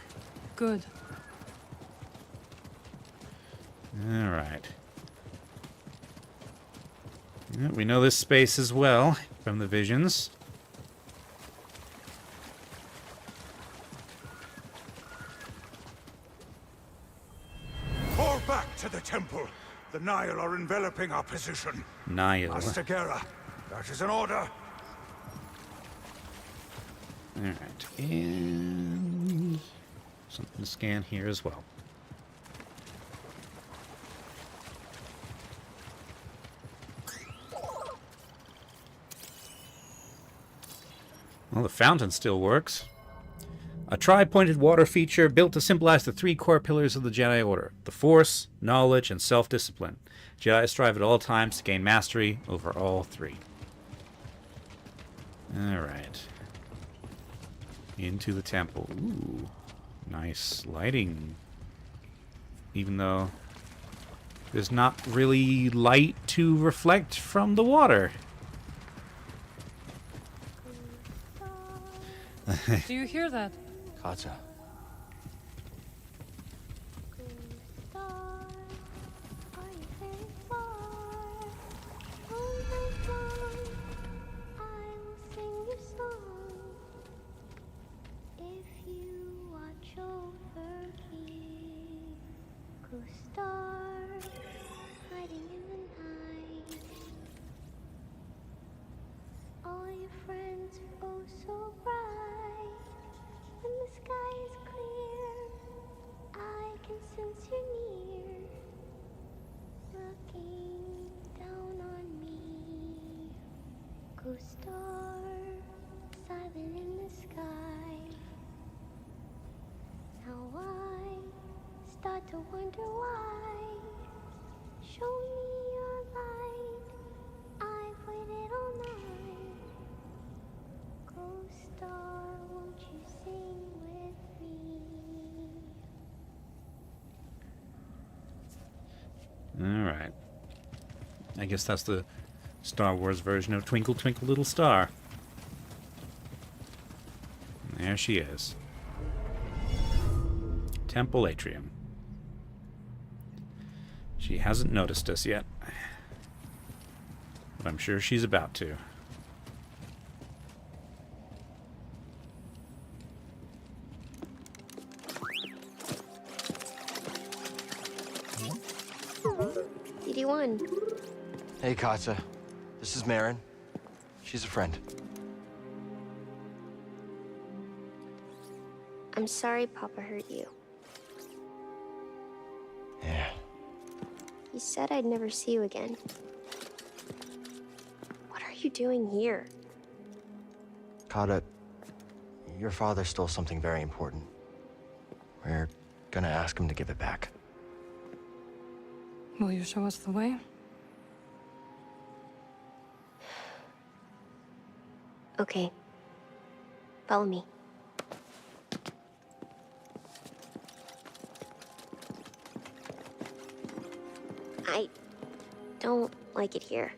Good. Alright. Yeah, we know this space as well from the visions. Fall back to the temple. The Nihil are enveloping our position. Nihil. Master Gera, that is an order. Alright. And something to scan here as well. Well, the fountain still works. A tri-pointed water feature built to symbolize the three core pillars of the Jedi Order: the Force, knowledge, and self-discipline. Jedi strive at all times to gain mastery over all three. Alright. Into the temple. Ooh. Nice lighting. Even though there's not really light to reflect from the water. Do you hear that? Kata. To wonder why. Show me your light. I've waited all night. Co-star, won't you sing with me? Alright. I guess that's the Star Wars version of Twinkle Twinkle Little Star. And there she is. Temple Atrium. She hasn't noticed us yet. But I'm sure she's about to. DD1. Hey, Kata. This is Marin. She's a friend. I'm sorry Papa hurt you. Yeah. He said I'd never see you again. What are you doing here? Kata, your father stole something very important. We're gonna ask him to give it back. Will you show us the way? Okay. Follow me. I don't like it here.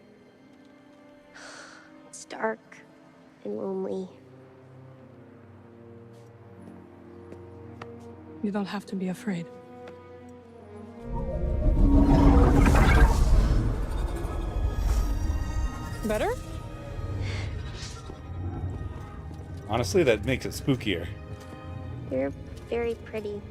It's dark and lonely. You don't have to be afraid. Better? Honestly, that makes it spookier. You're very pretty.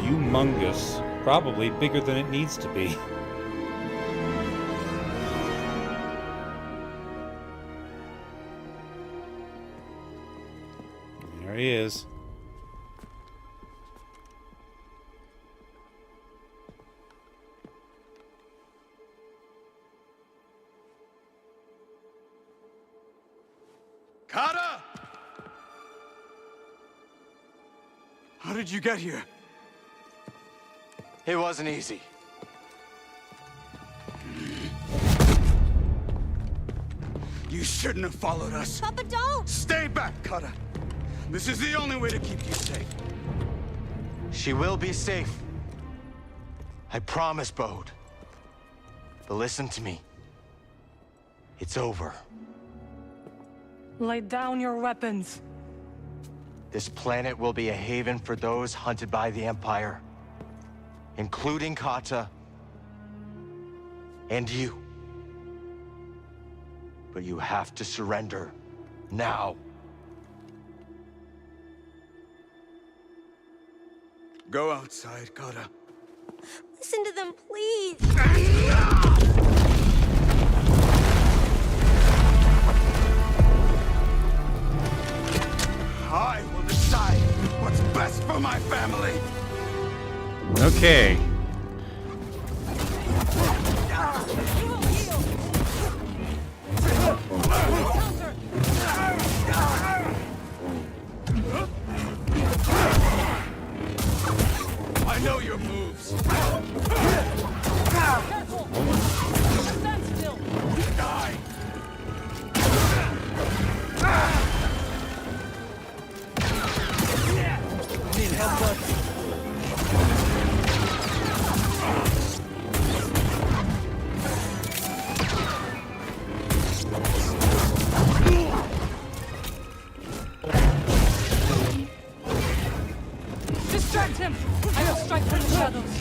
Humongous. Probably bigger than it needs to be. There he is. Kata! How did you get here? It wasn't easy. You shouldn't have followed us. Papa, don't! Stay back, Kata. This is the only way to keep you safe. She will be safe. I promise, Bode. But listen to me. It's over. Lay down your weapons. This planet will be a haven for those hunted by the Empire. Including Kata. And you. But you have to surrender. Now. Go outside, Kata. Listen to them, please! I will decide what's best for my family. Okay. I know your moves. Careful! Stand still! Die! Need help, bud? Distract him! I will strike from the shadows.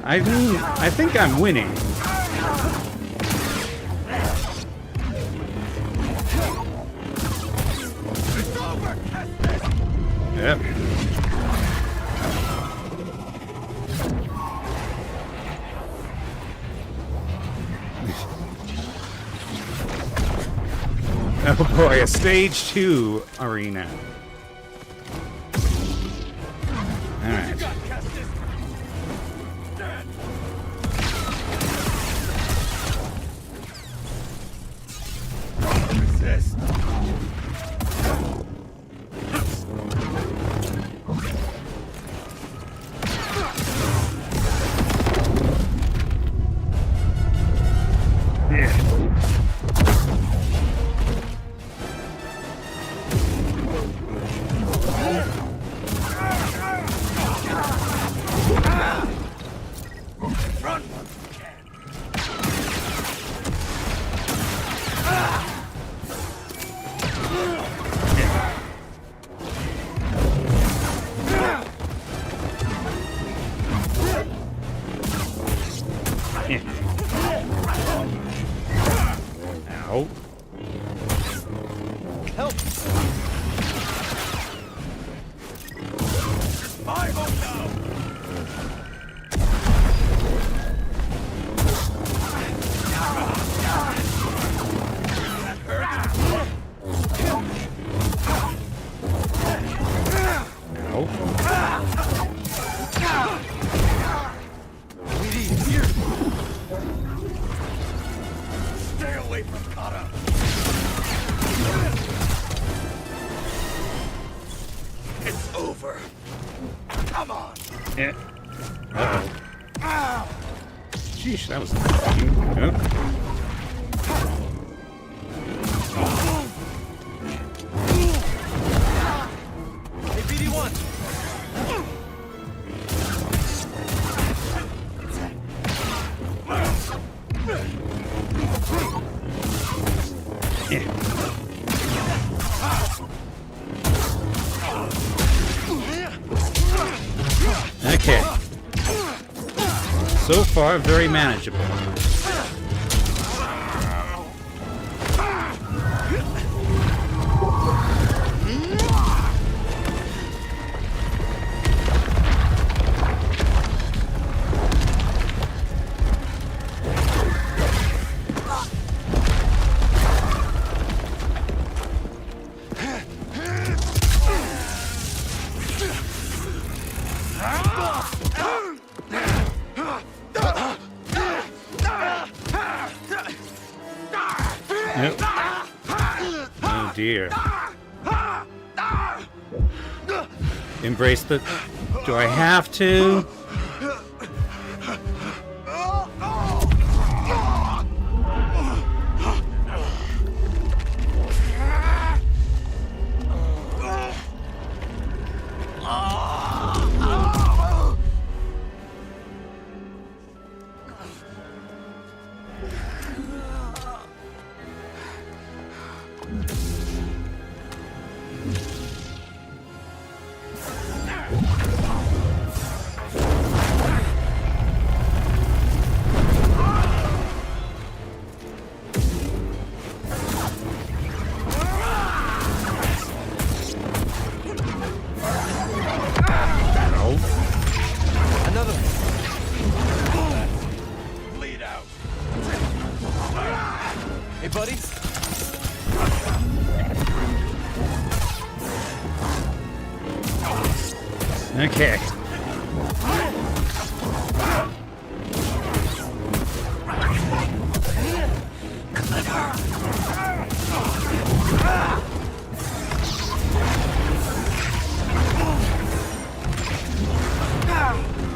I mean, I think I'm winning. Yep. Oh boy, a stage 2 arena. Alright. Resist. done what we can. Ow. Help! I hope now. Stay away from Kata. It's over. Come on. Yeah. Uh-oh. Sheesh, that was fun. Yep. Hey, BD1! Okay. So far, very manageable. Yep. Oh dear. Embrace the... Do I have to? Okay.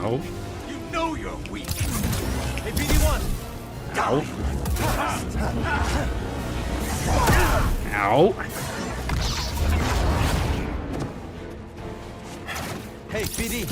Oh. You know you're weak. Hey, BD1! Ow. Ow. Hey, BD!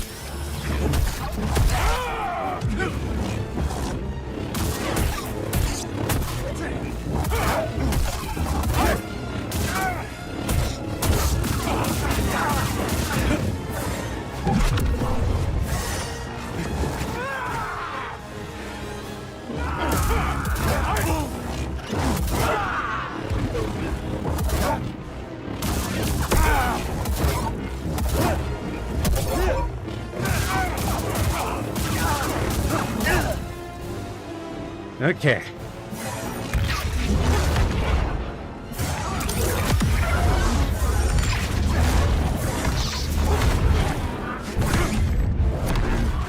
Okay.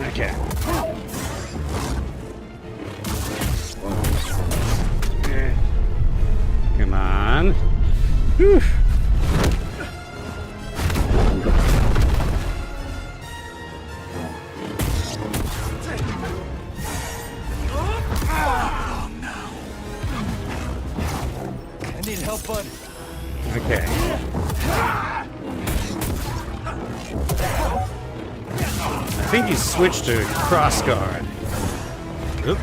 Okay. Come on. Whew. Help, bud. Okay. I think he switched to cross guard. Oop.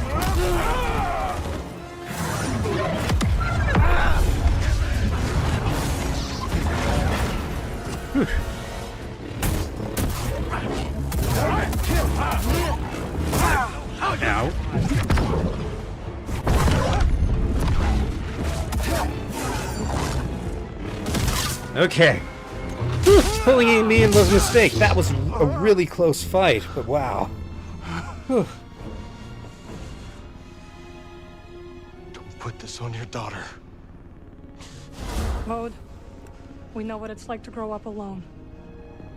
Whew. Ow. Okay. Whew. Pulling me in was a mistake. That was a really close fight, but wow. Whew. Don't put this on your daughter. Mode, we know what it's like to grow up alone.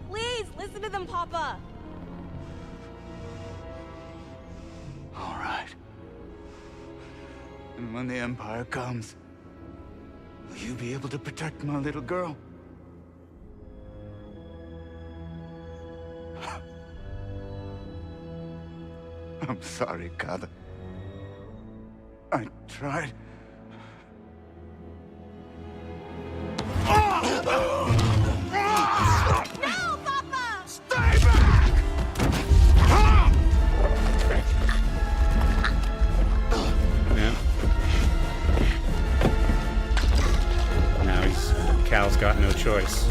Please, listen to them, Papa! All right. And when the Empire comes, will you be able to protect my little girl? I'm sorry, Kada. I tried. No, Papa! Stay back! Yeah. Now Cal's got no choice.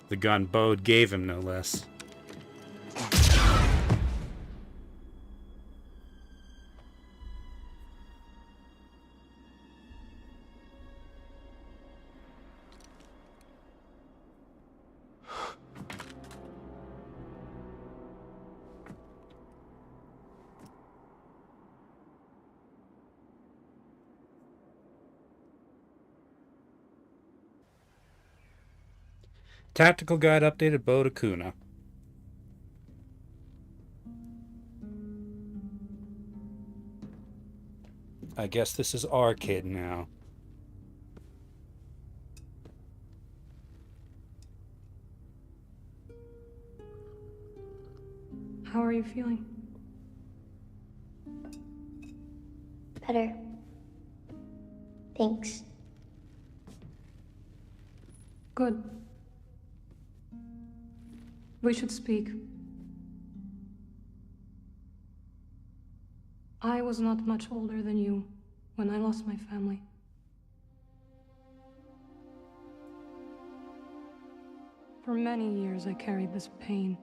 The gun Bode gave him, no less. Tactical guide updated Bode Akuna. I guess this is our kid now. How are you feeling? Better. Thanks. Good. We should speak. I was not much older than you when I lost my family. For many years I carried this pain.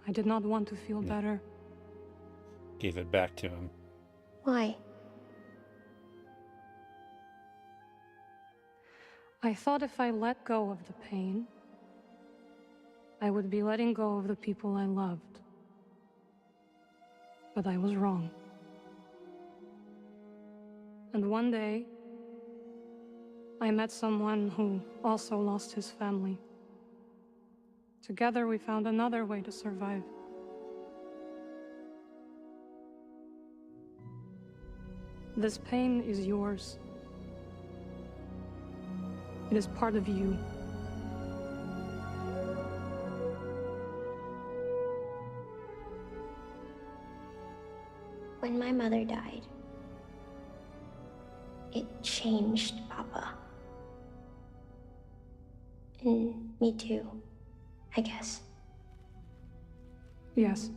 I did not want to feel better. Gave it back to him. Why? I thought if I let go of the pain, I would be letting go of the people I loved. But I was wrong. And one day, I met someone who also lost his family. Together we found another way to survive. This pain is yours. It is part of you. When my mother died, it changed Papa. And me too, I guess. Yes.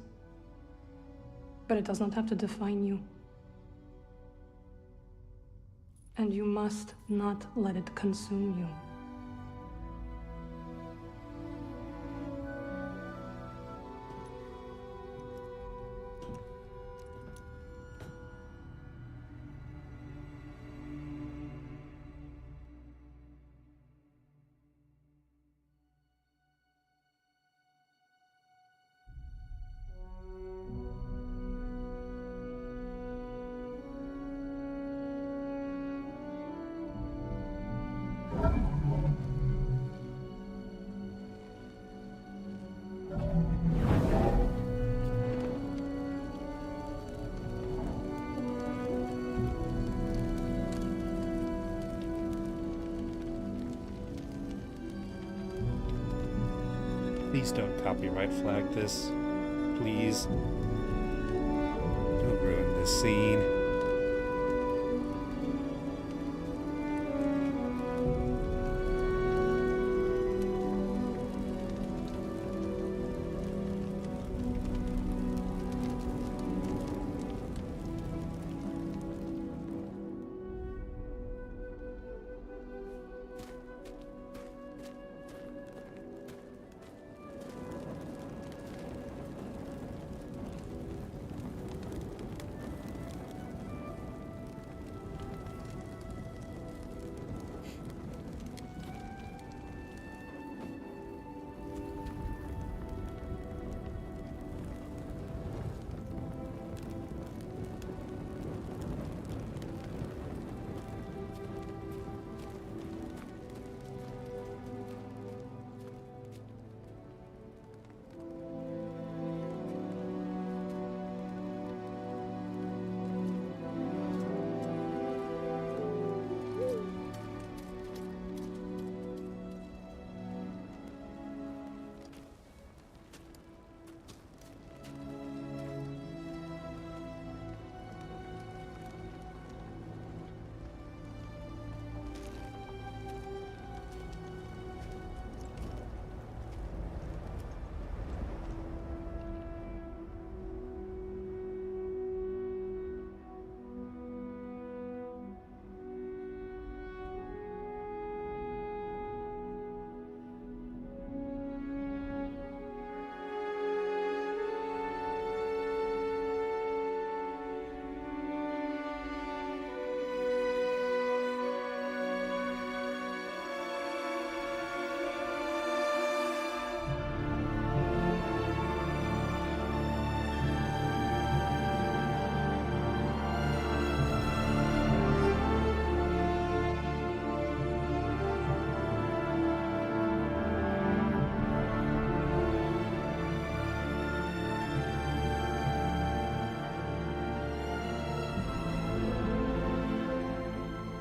But it does not have to define you. And you must not let it consume you. Please don't copyright flag this. Please. Don't ruin this scene.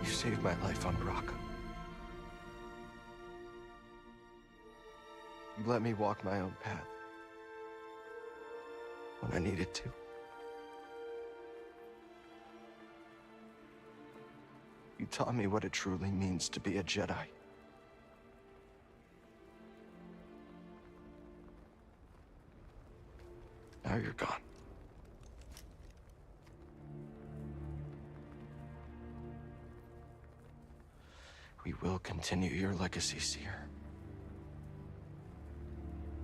Saved my life on Brock. You let me walk my own path when I needed to. You taught me what it truly means to be a Jedi. Now you're gone. We will continue your legacy, Seer.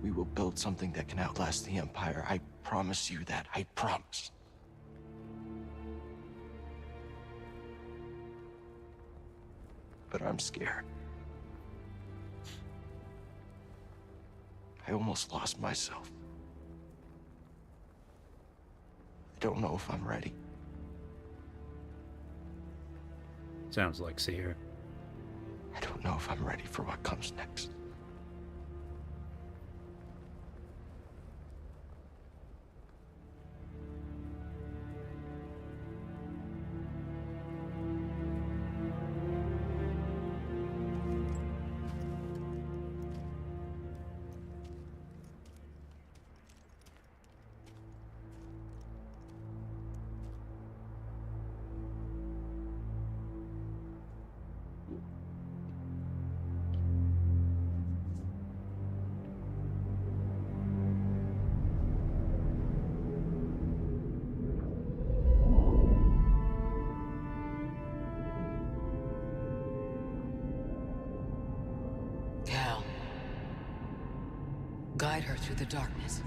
We will build something that can outlast the Empire. I promise you that. I promise. But I'm scared. I almost lost myself. I don't know if I'm ready. Sounds like Seer. I don't know if I'm ready for what comes next. Cal, guide her through the darkness.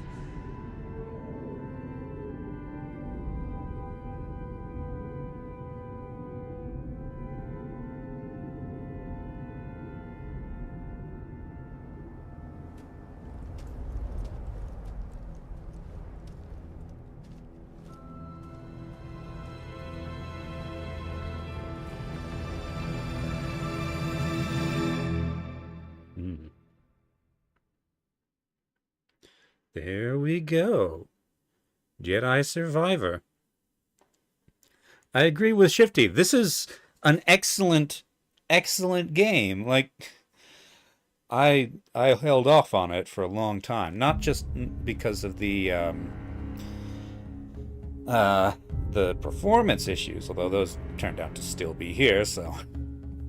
There we go. Jedi Survivor. I agree with Shifty. This is an excellent, excellent game. Like, I held off on it for a long time, not just because of the performance issues, although those turned out to still be here, so...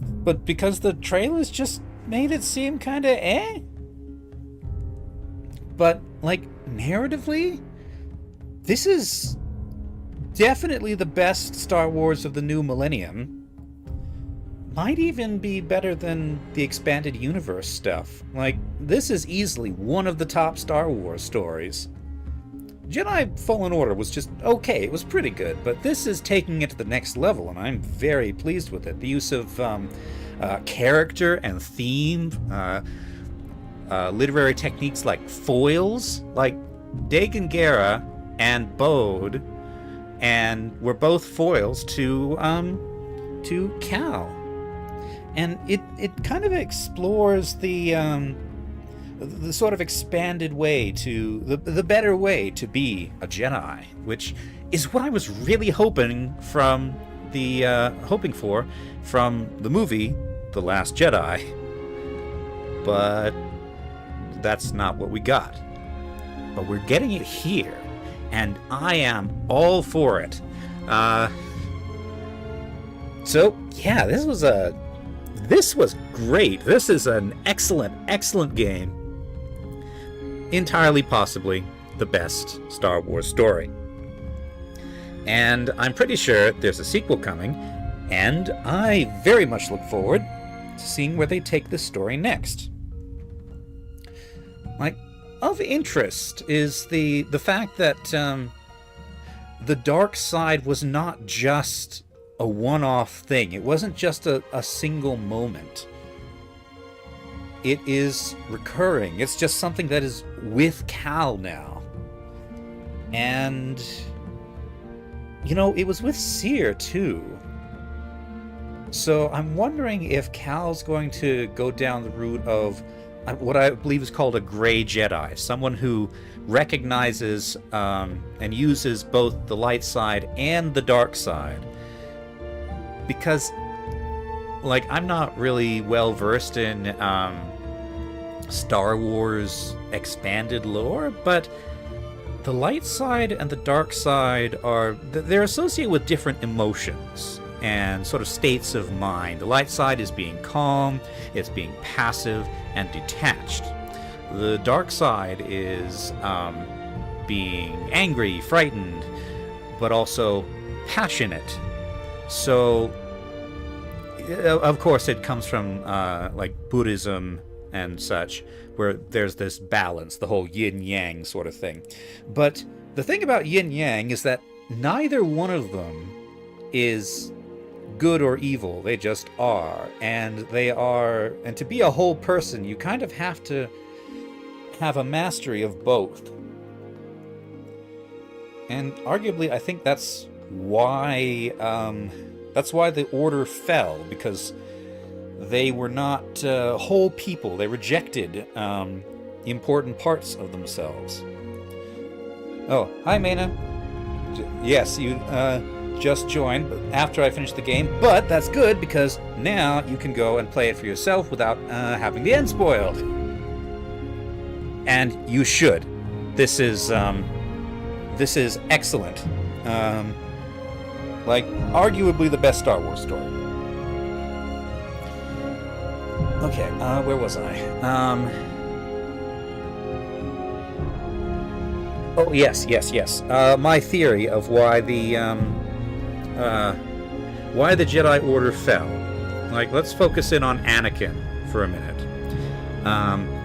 But because the trailers just made it seem kind of eh? But, like, narratively, this is definitely the best Star Wars of the new millennium. Might even be better than the expanded universe stuff. Like, this is easily one of the top Star Wars stories. Jedi Fallen Order was just okay, it was pretty good, but this is taking it to the next level, and I'm very pleased with it. The use of character and theme, literary techniques like foils, like Dagan Gera and Bode, and were both foils to Cal. And it kind of explores the sort of expanded way to the better way to be a Jedi, which is what I was really hoping for from the movie The Last Jedi. But that's not what we got. But we're getting it here, and I am all for it. So yeah, this was great. This is an excellent game. Entirely possibly the best Star Wars story. And I'm pretty sure there's a sequel coming, and I very much look forward to seeing where they take this story next. Like, of interest is the fact that the dark side was not just a one-off thing. It wasn't just a single moment. It is recurring. It's just something that is with Cal now. And, you know, it was with Seer too. So I'm wondering if Cal's going to go down the route of what I believe is called a gray Jedi. Someone who recognizes and uses both the light side and the dark side. Because, like, I'm not really well versed in Star Wars expanded lore, but the light side and the dark side they're associated with different emotions and sort of states of mind. The light side is being calm, it's being passive and detached. The dark side is being angry, frightened, but also passionate. So, of course, it comes from like Buddhism and such, where there's this balance, the whole yin-yang sort of thing. But the thing about yin-yang is that neither one of them is good or evil. They just are. And to be a whole person, you kind of have to have a mastery of both. And arguably, I think that's why the Order fell, because they were not whole people. They rejected important parts of themselves. Oh, hi, Mena. Yes, you just joined after I finished the game, but that's good because now you can go and play it for yourself without having the end spoiled. And you should. This is excellent. Like, arguably the best Star Wars story. Okay, where was I? Oh, yes. My theory of why the Jedi Order fell. Like, let's focus in on Anakin for a minute.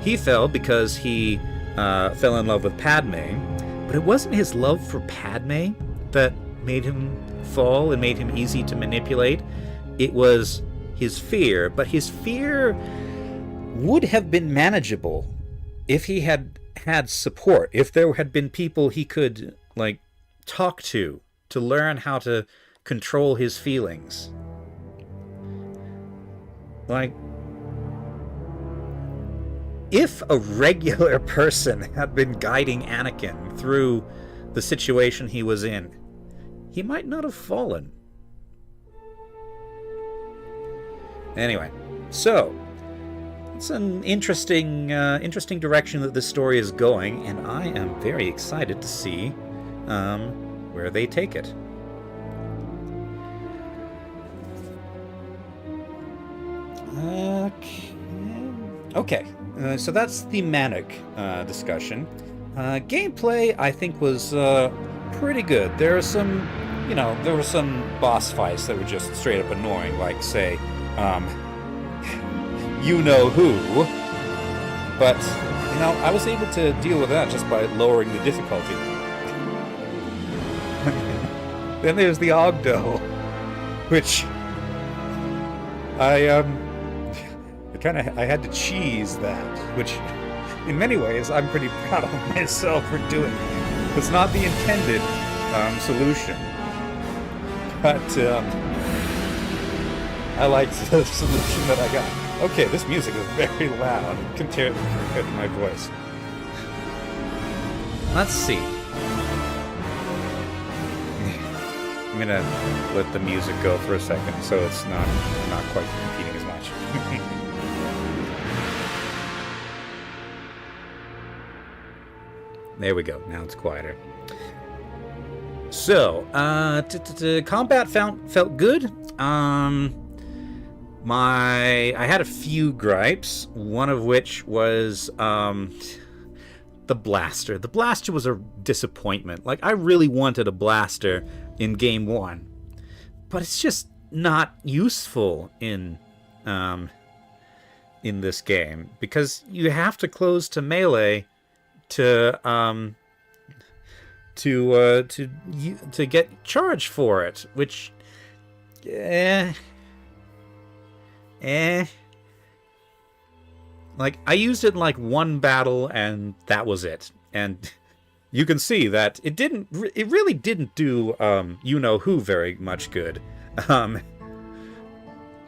He fell because he fell in love with Padme, but it wasn't his love for Padme that made him fall and made him easy to manipulate. It was his fear, but his fear would have been manageable if he had had support, if there had been people he could, like, talk to learn how to control his feelings. Like, if a regular person had been guiding Anakin through the situation he was in, he might not have fallen. Anyway, so it's an interesting direction that this story is going, and I am very excited to see where they take it. Okay. So that's thematic discussion. Gameplay, I think, was pretty good. There are some, there were some boss fights that were just straight up annoying, like, say, you-know-who. But, I was able to deal with that just by lowering the difficulty. Then there's the Ogdo, which I had to cheese that, which in many ways I'm pretty proud of myself for doing. It's not the intended solution, but I liked the solution that I got. Okay, this music is very loud compared to my voice. Let's see. I'm gonna let the music go for a second, so it's not quite competing as much. There we go. Now it's quieter. So, combat felt good. I had a few gripes. One of which was the blaster. The blaster was a disappointment. Like, I really wanted a blaster in Game 1, but it's just not useful in this game because you have to close to melee to get charge for it, which like, I used it in like one battle and that was it, and you can see that it really didn't do you-know-who very much good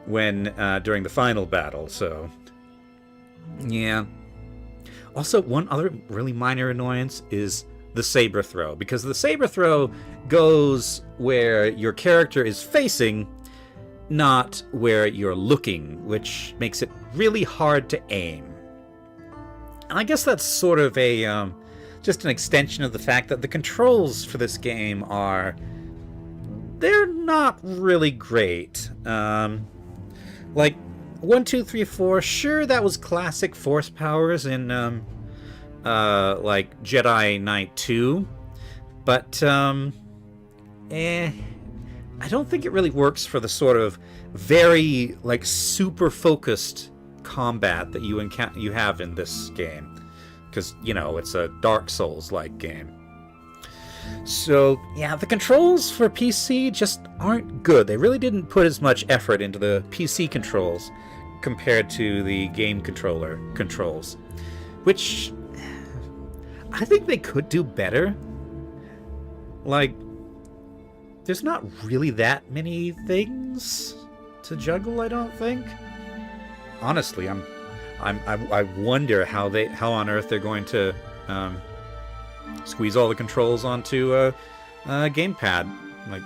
when during the final battle, so yeah. Also, one other really minor annoyance is the saber throw, because the saber throw goes where your character is facing, not where you're looking, which makes it really hard to aim. And I guess that's sort of a just an extension of the fact that the controls for this game they're not really great. Like 1, 2, 3, 4, sure, that was classic force powers in like Jedi Knight 2, but I don't think it really works for the sort of very like super focused combat that you have in this game, because it's a Dark Souls like game. So yeah, the controls for PC just aren't good. They really didn't put as much effort into the PC controls compared to the game controller controls, which I think they could do better. Like, there's not really that many things to juggle, I don't think. Honestly, I wonder how on earth they're going to squeeze all the controls onto a gamepad. Like,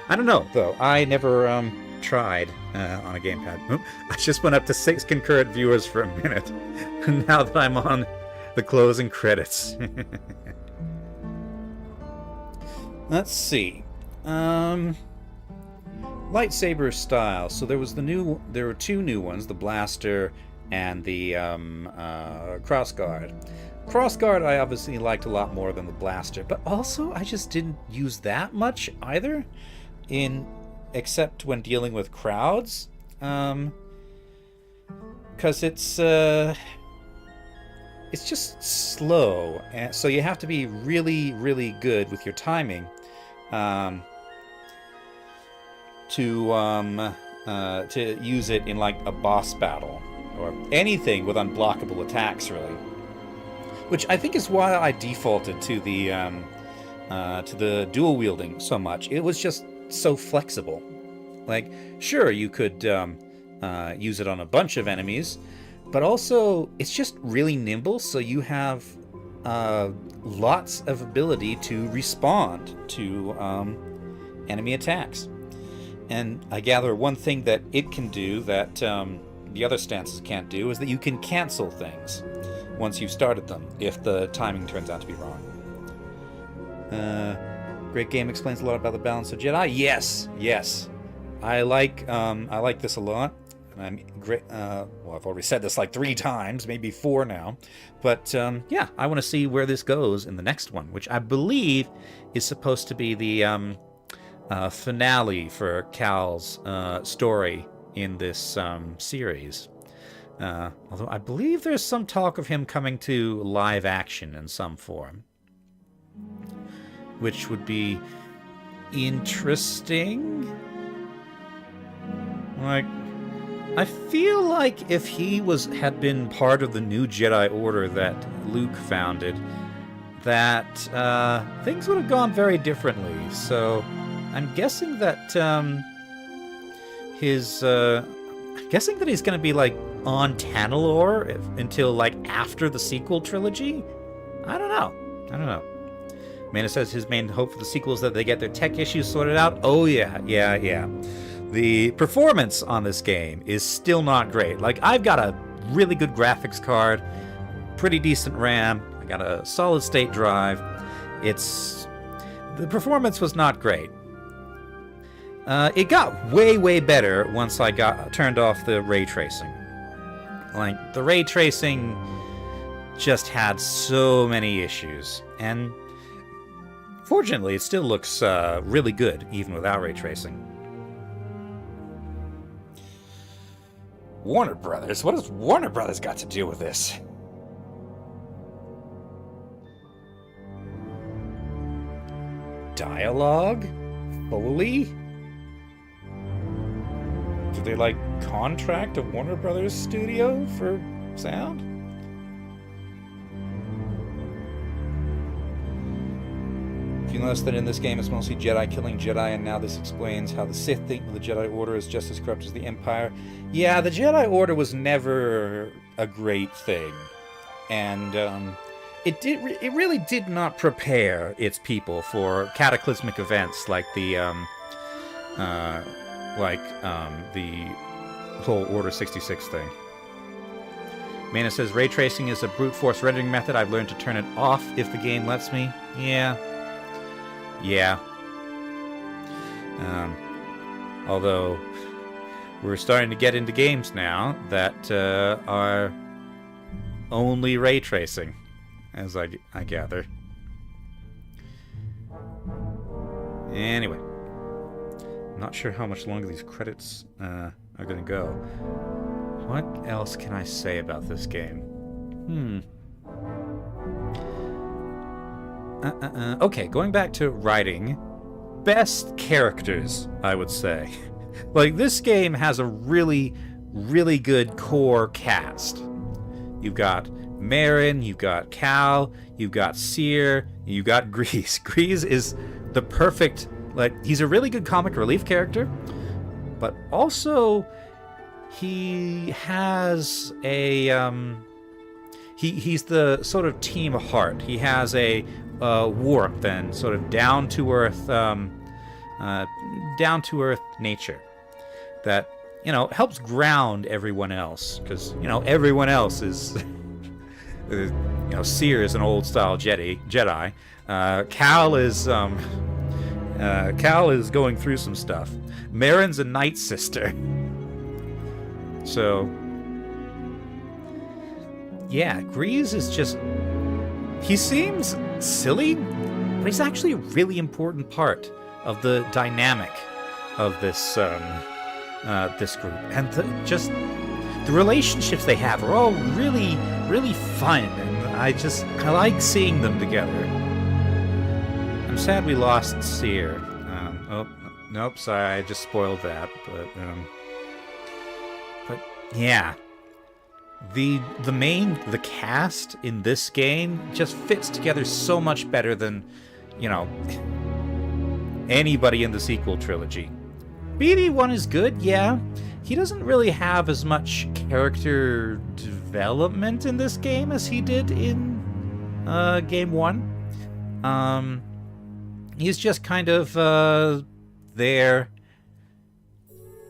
I don't know though. I never tried on a gamepad. I just went up to 6 concurrent viewers for a minute. Now that I'm on the closing credits. Let's see. Lightsaber style. So there were 2 new ones, the blaster and the crossguard. Crossguard I obviously liked a lot more than the blaster, but also I just didn't use that much either, except when dealing with crowds, because it's just slow, and so you have to be really, really good with your timing to use it in like a boss battle or anything with unblockable attacks, really. Which I think is why I defaulted to the dual wielding so much. It was just so flexible. Like, sure, you could use it on a bunch of enemies, but also it's just really nimble, so you have lots of ability to respond to enemy attacks. And I gather one thing that it can do that the other stances can't do, is that you can cancel things once you've started them, if the timing turns out to be wrong. Great game, explains a lot about the balance of Jedi. Yes, yes. I like this a lot. And I'm great. Well, I've already said this like 3 times, maybe 4 now. But yeah, I want to see where this goes in the next one, which I believe is supposed to be the finale for Cal's story in this series. Although I believe there's some talk of him coming to live action in some form, which would be interesting. Like, I feel like if he had been part of the new Jedi Order that Luke founded, that things would have gone very differently. So I'm guessing that he's going to be like on Tanalorrd until like after the sequel trilogy. I don't know. Mana says his main hope for the sequel is that they get their tech issues sorted out. Oh yeah. The performance on this game is still not great. Like, I've got a really good graphics card, pretty decent RAM, I got a solid state drive. The performance was not great. It got way better once I turned off the ray tracing. Like, the ray tracing just had so many issues, and fortunately it still looks really good even without ray tracing. Warner Brothers? What has Warner Brothers got to do with this? Dialogue? Foley? Did they, like, contract a Warner Brothers studio for sound? If you notice that in this game it's mostly Jedi killing Jedi, and now this explains how the Sith think the Jedi Order is just as corrupt as the Empire. Yeah, the Jedi Order was never a great thing, and it really did not prepare its people for cataclysmic events like the whole Order 66 thing. Mana says ray tracing is a brute force rendering method. I've learned to turn it off if the game lets me. Yeah. Although we're starting to get into games now that are only ray tracing, as I gather. Anyway, I'm not sure how much longer these credits are going to go. What else can I say about this game? Okay, going back to writing, best characters, I would say. Like, this game has a really good core cast. You've got Marin, you've got Cal, you've got Seer, you've got Grease. Grease is the perfect, like, he's a really good comic relief character, but also he has a, he's the sort of team heart. He has a warmth and sort of down to earth nature that, you know, helps ground everyone else, because, you know, everyone else is you know, Seer is an old style Jedi. Cal is going through some stuff. Marin's a Night Sister. So yeah, Grease is just, he seems silly, but he's actually a really important part of the dynamic of this this group, and the relationships they have are all really fun, and I like seeing them together. I'm sad we lost Seer. Oh nope, sorry, I just spoiled that. But yeah. The cast in this game just fits together so much better than, you know, anybody in the sequel trilogy. BB-1 is good, yeah. He doesn't really have as much character development in this game as he did in Game 1. He's just kind of there,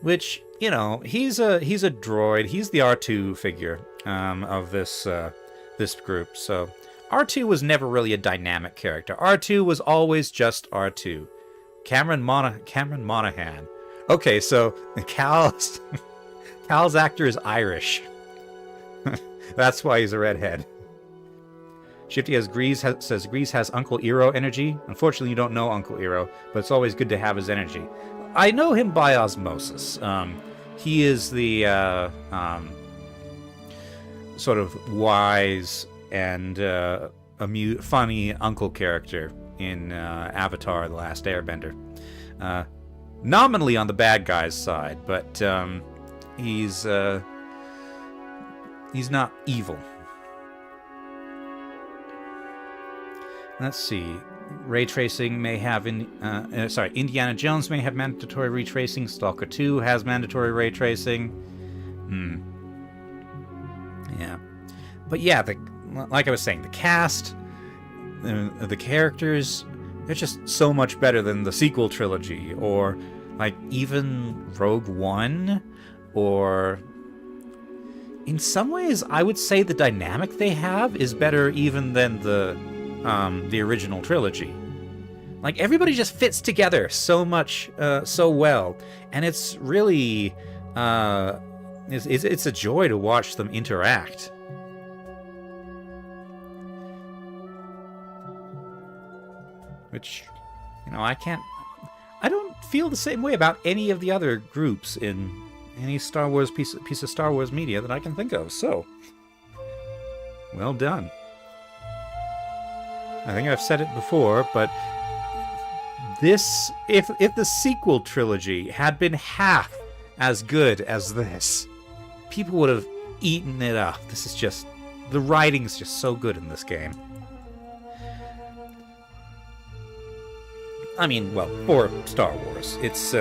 which you know, he's a droid. He's the R2 figure of this group. So R2 was never really a dynamic character. R2 was always just R2. Cameron Monaghan. Okay, so Cal's actor is Irish. That's why he's a redhead. Shifty says Grease has Uncle Eero energy. Unfortunately, you don't know Uncle Eero, but it's always good to have his energy. I know him by osmosis. He is the sort of wise and funny uncle character in Avatar: The Last Airbender. Nominally on the bad guy's side, but he's not evil. Let's see. Ray tracing may have Indiana Jones may have mandatory ray tracing. Stalker 2 has mandatory ray tracing. Yeah. But yeah, like I was saying, the cast, the characters, they're just so much better than the sequel trilogy, or like even Rogue One, or in some ways I would say the dynamic they have is better even than the original trilogy. Like, everybody just fits together so much, so well, and it's really, it's a joy to watch them interact. Which, you know, I don't feel the same way about any of the other groups in any Star Wars piece of Star Wars media that I can think of, so well done. I think I've said it before, but this, if the sequel trilogy had been half as good as this, people would have eaten it up. This is just, the writing's just so good in this game. I mean, well, for Star Wars, it's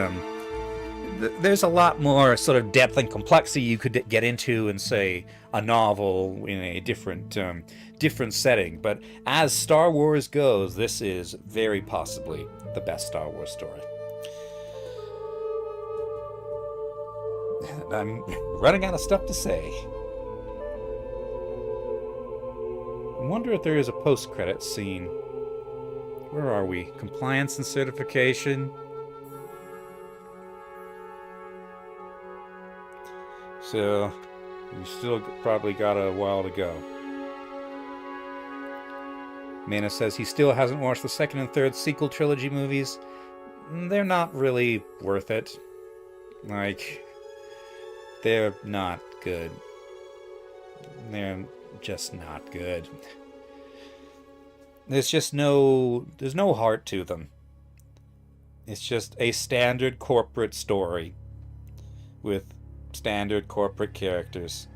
there's a lot more sort of depth and complexity you could get into in, say, a novel in a different setting. But as Star Wars goes, this is very possibly the best Star Wars story. And I'm running out of stuff to say. I wonder if there is a post-credit scene. Where are we? Compliance and certification. So, we still probably got a while to go. Mana says he still hasn't watched the second and third sequel trilogy movies. They're not really worth it. Like, they're not good. They're just not good. There's no heart to them. It's just a standard corporate story with standard corporate characters.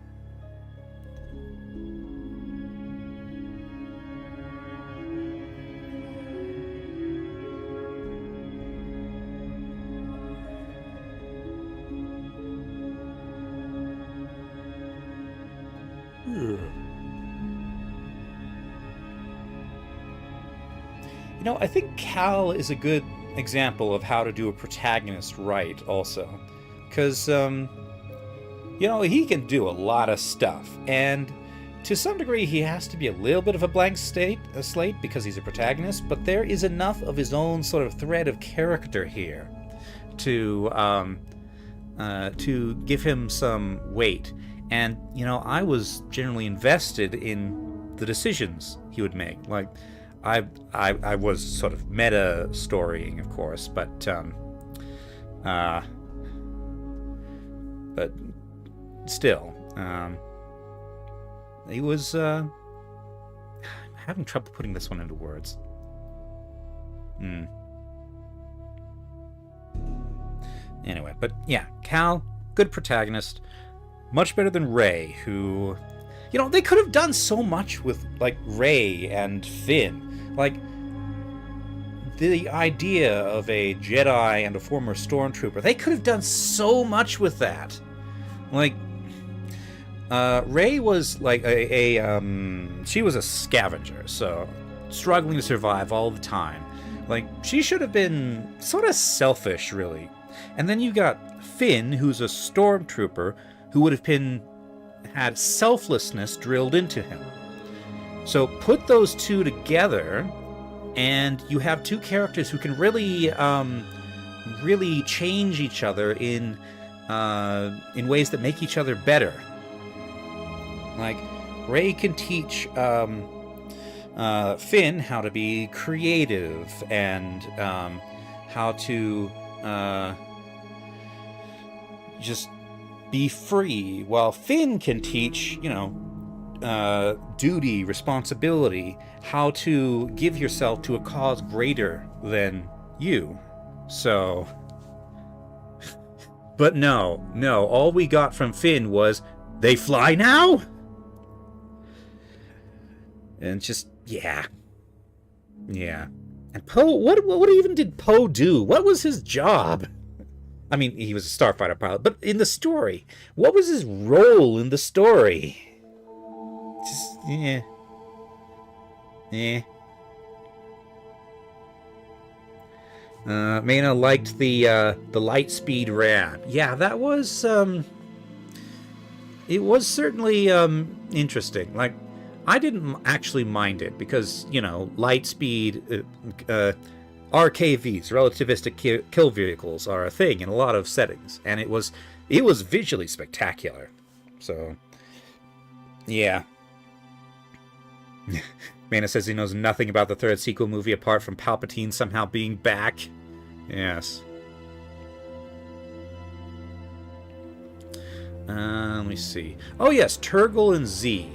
You know, I think Cal is a good example of how to do a protagonist right, also. Because, you know, he can do a lot of stuff, and to some degree he has to be a little bit of a blank slate because he's a protagonist, but there is enough of his own sort of thread of character here to give him some weight. And, you know, I was generally invested in the decisions he would make. Like, I was sort of meta-storying, of course, but still, he was, I'm having trouble putting this one into words. Anyway, but yeah, Cal, good protagonist, much better than Rey, who, you know, they could have done so much with, like, Rey and Finn. Like, the idea of a Jedi and a former stormtrooper, they could have done so much with that. Like, Rey was like she was a scavenger, so struggling to survive all the time. Like, she should have been sort of selfish, really. And then you got Finn, who's a stormtrooper, who would have had selflessness drilled into him. So put those two together, and you have two characters who can really change each other in ways that make each other better. Like, Rey can teach Finn how to be creative and how to just be free, while Finn can teach, duty, responsibility, how to give yourself to a cause greater than you. So, but no, all we got from Finn was, they fly now? And just, yeah. And Poe, what even did Poe do? What was his job? I mean, he was a starfighter pilot, but in the story, what was his role in the story? Just, yeah. Mena liked the light speed ram. Yeah, that was, it was certainly, interesting. Like, I didn't actually mind it because, light speed, RKVs, relativistic kill vehicles, are a thing in a lot of settings, and it was visually spectacular. So, yeah. Mana says he knows nothing about the third sequel movie apart from Palpatine somehow being back. Yes. Let me see. Oh yes, Turgle and Z.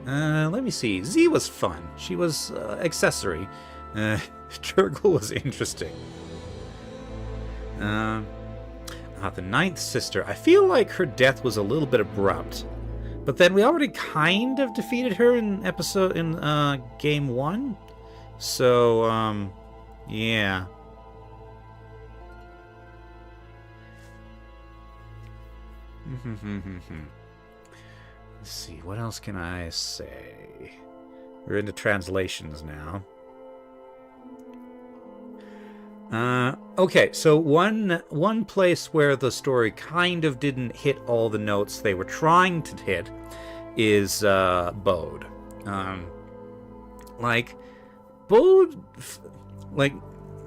Let me see. Z was fun. She was accessory. Turgle was interesting. The ninth sister. I feel like her death was a little bit abrupt, but then we already kind of defeated her in game 1. So yeah. Let's see, what else can I say? We're into translations now. Okay, so one place where the story kind of didn't hit all the notes they were trying to hit is Bode. Bode,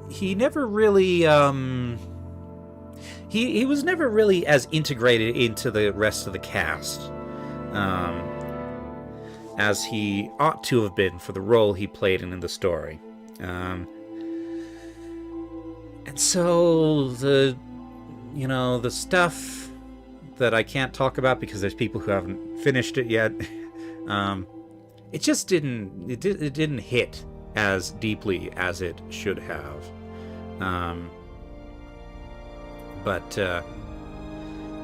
he never really he was never really as integrated into the rest of the cast as he ought to have been for the role he played in the story. And so the stuff that I can't talk about because there's people who haven't finished it yet, it just didn't hit as deeply as it should have. But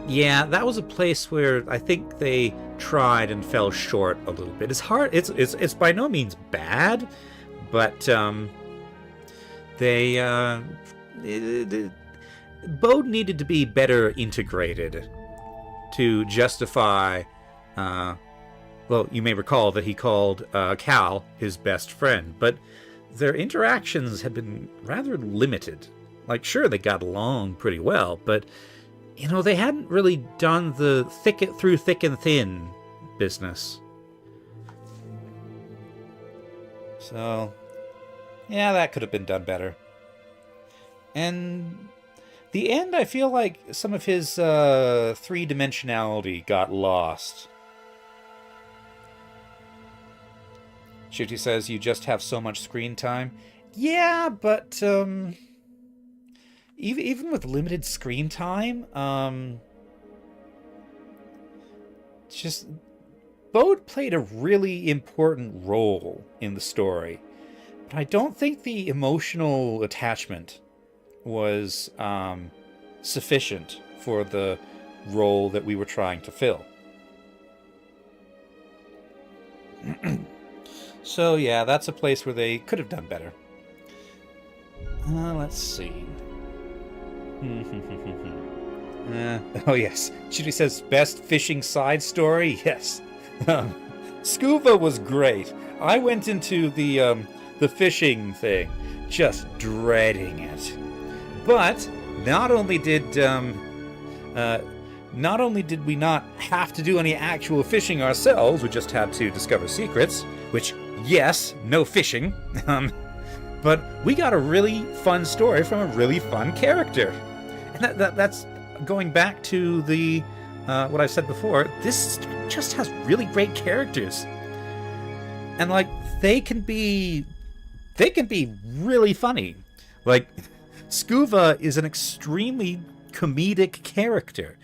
yeah, that was a place where I think they tried and fell short a little bit. It's hard. It's by no means bad, but Bode needed to be better integrated to justify. Well, you may recall that he called Cal his best friend, but their interactions had been rather limited. Like, sure, they got along pretty well, but they hadn't really done the thick and thin business. So, yeah, that could have been done better. And the end, I feel like some of his three-dimensionality got lost. Shifty says, you just have so much screen time. Yeah, but even with limited screen time, just Bode played a really important role in the story, but I don't think the emotional attachment was sufficient for the role that we were trying to fill. So yeah, that's a place where they could have done better. Let's see. Oh yes, Judy says best fishing side story. Yes, Scuba was great. I went into the fishing thing just dreading it, but not only did we not have to do any actual fishing ourselves, we just had to discover secrets, which, yes, no fishing, but we got a really fun story from a really fun character. And that's going back to the what I said before. This just has really great characters, and like they can be really funny. Like Scuva is an extremely comedic character,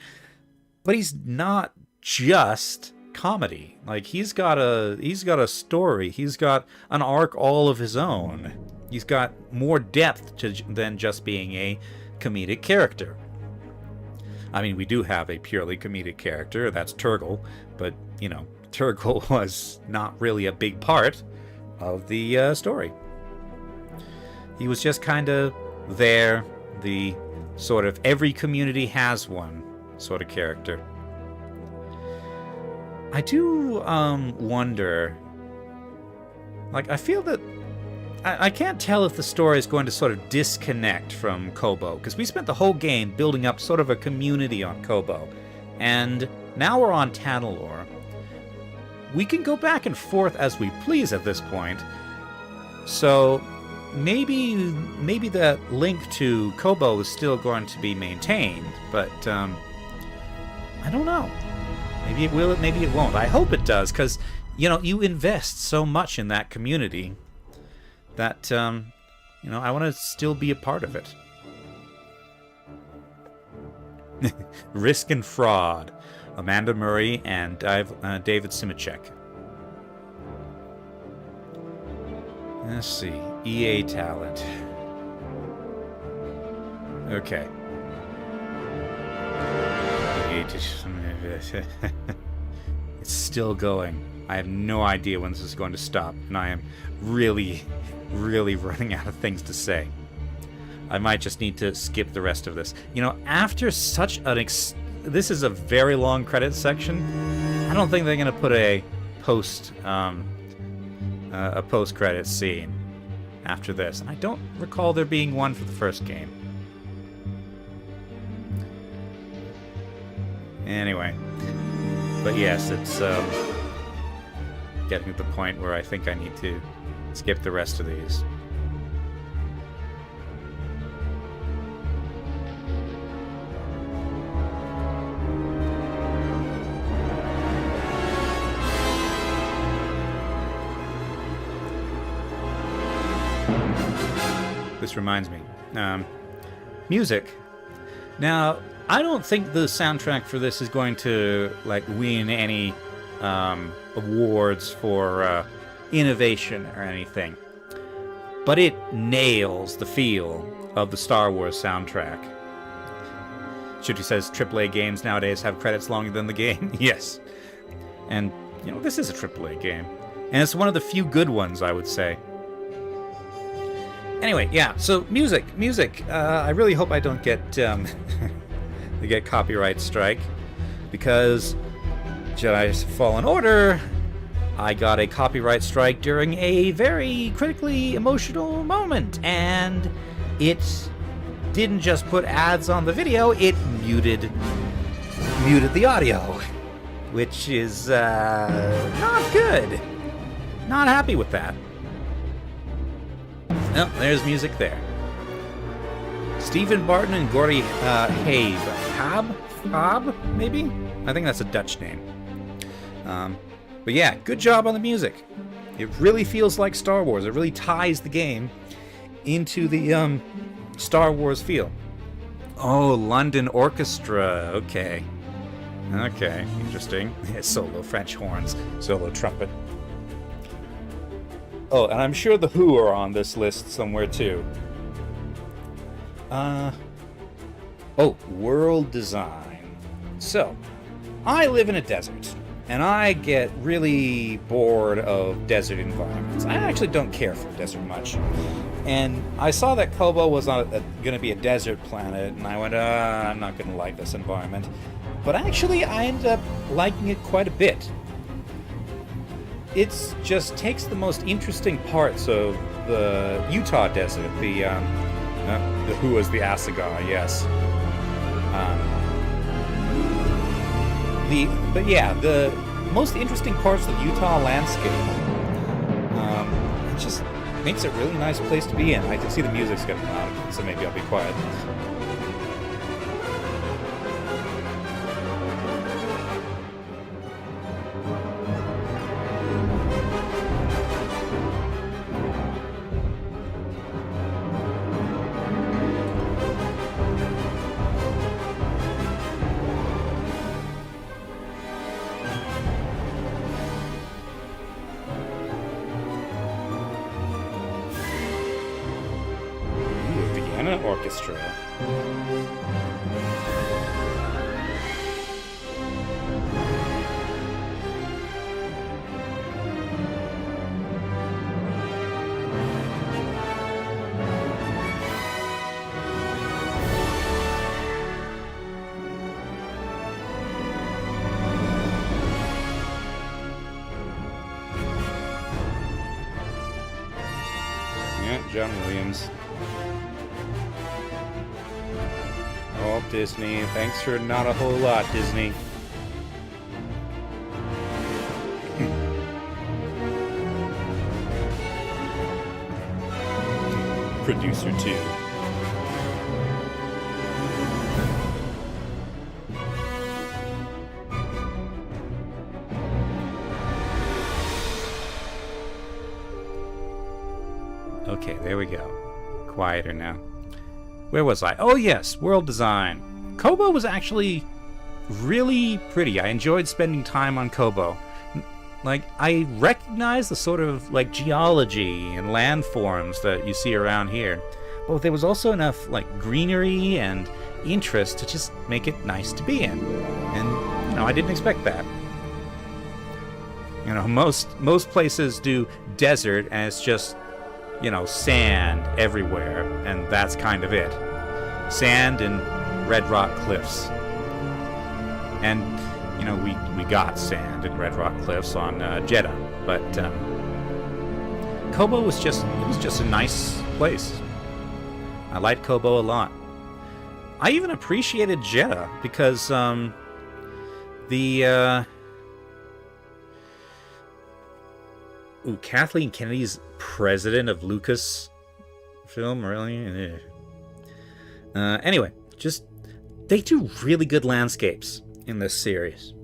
but he's not just comedy. Like he's got a story. He's got an arc all of his own. He's got more depth than just being a comedic character. I mean, we do have a purely comedic character, that's Turgle, but, you know, Turgle was not really a big part of the story. He was just kind of there, the sort of every community has one sort of character. I do wonder, like, I feel that I can't tell if the story is going to sort of disconnect from Koboh, because we spent the whole game building up sort of a community on Koboh, and now we're on Tanalorrd. We can go back and forth as we please at this point, so maybe that link to Koboh is still going to be maintained, but I don't know. Maybe it will, maybe it won't. I hope it does, because, you know, you invest so much in that community that, you know, I want to still be a part of it. Risk and Fraud. Amanda Murray and David Simicek. Let's see. EA talent. Okay. It's still going. I have no idea when this is going to stop, and I am really running out of things to say. I might just need to skip the rest of this. You know, after such an this is a very long credits section. I don't think they're going to put a post-credits scene after this. And I don't recall there being one for the first game. Anyway, but yes, it's getting to the point where I think I need to skip the rest of these. This reminds me. Music. Now, I don't think the soundtrack for this is going to like win any awards for innovation or anything, but it nails the feel of the Star Wars soundtrack. Shuti says AAA games nowadays have credits longer than the game. Yes, and you know, this is a AAA game, and it's one of the few good ones, I would say. Anyway, yeah. So music. I really hope I don't get get copyright strike, because Jedi Fallen Order, I got a copyright strike during a very critically emotional moment, and it didn't just put ads on the video, it muted the audio, which is not good. Not happy with that. Oh, there's music there. Stephen Barton and Gordy Hab, maybe? I think that's a Dutch name. But yeah, good job on the music. It really feels like Star Wars. It really ties the game into the Star Wars feel. Oh, London Orchestra. Okay, interesting. Solo French horns, solo trumpet. Oh, and I'm sure the Who are on this list somewhere too. World design. So, I live in a desert, and I get really bored of desert environments. I actually don't care for the desert much. And I saw that Koboh was going to be a desert planet, and I went, I'm not going to like this environment. But actually, I ended up liking it quite a bit. It just takes the most interesting parts of the Utah desert, the Who was the Assagar? Yes. But yeah, the most interesting parts of the Utah landscape. It just makes it a really nice place to be in. I can see the music's getting loud, so maybe I'll be quiet. Orchestra. Yeah, John Williams. Oh, Disney. Thanks for not a whole lot, Disney. Producer 2. Okay, there we go. Quieter now. Where was I? Oh yes, world design. Koboh was actually really pretty. I enjoyed spending time on Koboh. Like, I recognize the sort of, like, geology and landforms that you see around here. But there was also enough, like, greenery and interest to just make it nice to be in. And, you know, I didn't expect that. You know, most places do desert and it's just, you know, sand everywhere, and that's kind of it. Sand and red rock cliffs. And, you know, we got sand and red rock cliffs on Jedi, but Koboh was just a nice place. I liked Koboh a lot. I even appreciated Jeddah because Kathleen Kennedy's president of Lucasfilm, really? Anyway, just they do really good landscapes in this series.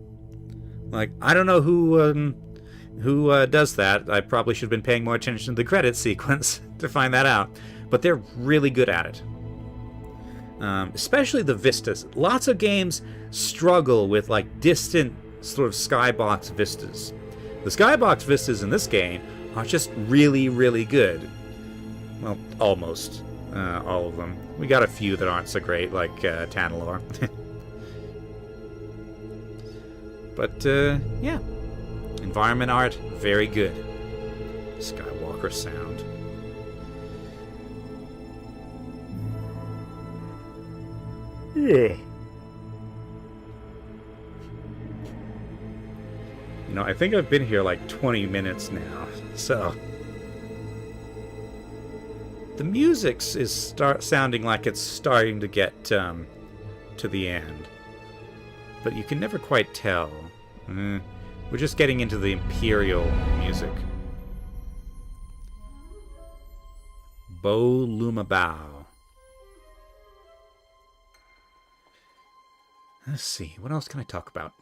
Like, I don't know who does that. I probably should have been paying more attention to the credits sequence to find that out. But they're really good at it. Especially the vistas. Lots of games struggle with, like, distant sort of skybox vistas. The skybox vistas in this game are just really, really good. Well, almost all of them. We got a few that aren't so great, like Tanalorrd. But, yeah. Environment art, very good. Skywalker sound. Yeah. You know, I think I've been here like 20 minutes now, so... The music is sounding like it's starting to get to the end. But you can never quite tell. We're just getting into the Imperial music. Bo Lumabao. Let's see, what else can I talk about?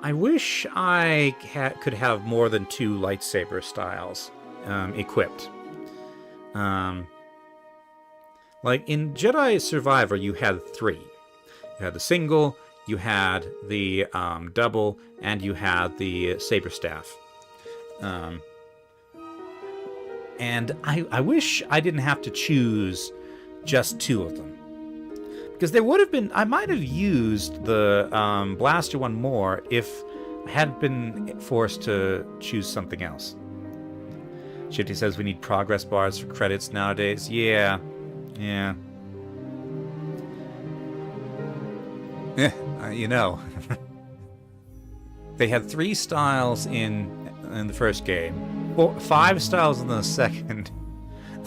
I wish I could have more than 2 lightsaber styles equipped. Like in Jedi Survivor, you had 3. You had the single, you had the double, and you had the saber staff. And I wish I didn't have to choose just 2 of them. Because there would have been... I might have used the blaster one more if I hadn't been forced to choose something else. Shifty says we need progress bars for credits nowadays. Yeah. Yeah. You know. They had 3 styles in the first game, 5 styles in the second.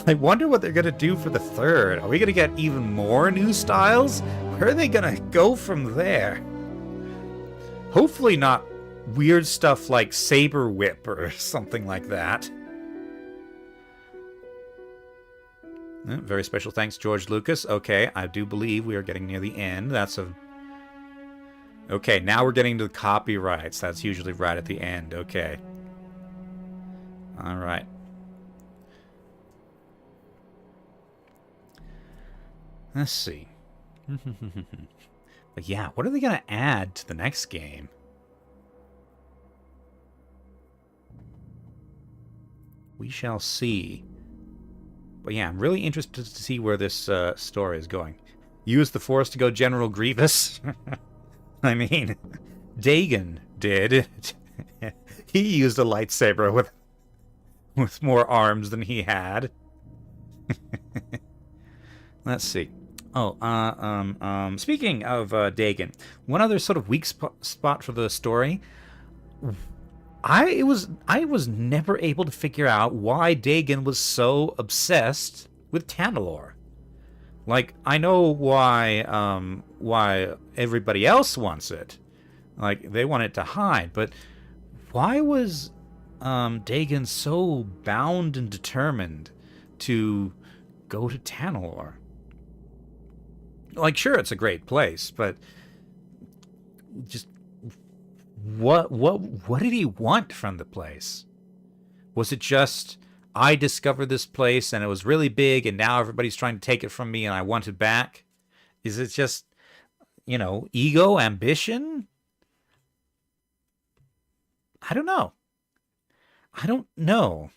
I wonder what they're gonna do for the third. Are we gonna get even more new styles? Where are they gonna go from there? Hopefully not weird stuff like Saber Whip or something like that. Very special thanks, George Lucas. Okay, I do believe we are getting near the end. Okay, now we're getting to the copyrights. That's usually right at the end. Okay. Alright. Let's see. But yeah, what are they going to add to the next game? We shall see. But yeah, I'm really interested to see where this story is going. Use the Force to go General Grievous? I mean, Dagon did. He used a lightsaber with more arms than he had. Let's see. Oh, speaking of Dagon, one other sort of weak spot for the story. I was never able to figure out why Dagon was so obsessed with Tanalorrd. Like, I know why everybody else wants it. Like, they want it to hide, but why was Dagon so bound and determined to go to Tanalorrd? Like, sure, it's a great place, but just what did he want from the place? Was it just, I discovered this place and it was really big and now everybody's trying to take it from me and I want it back? Is it just, ego, ambition? I don't know.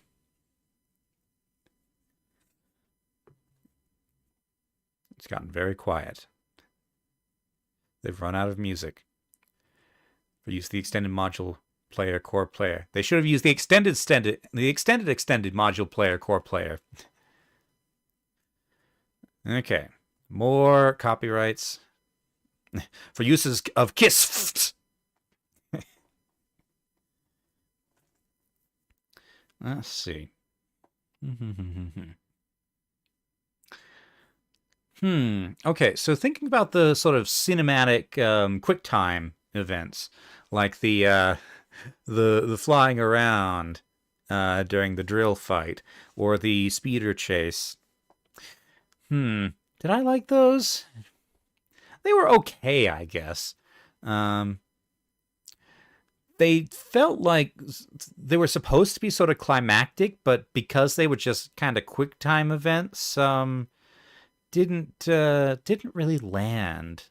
It's gotten very quiet. They've run out of music. For use the extended module player core player. They should have used the extended module player core player. Okay. More copyrights. For uses of KISS. Let's see. Okay, so thinking about the sort of cinematic QuickTime events, like the flying around during the drill fight, or the speeder chase. Did I like those? They were okay, I guess. They felt like they were supposed to be sort of climactic, but because they were just kind of QuickTime events, didn't really land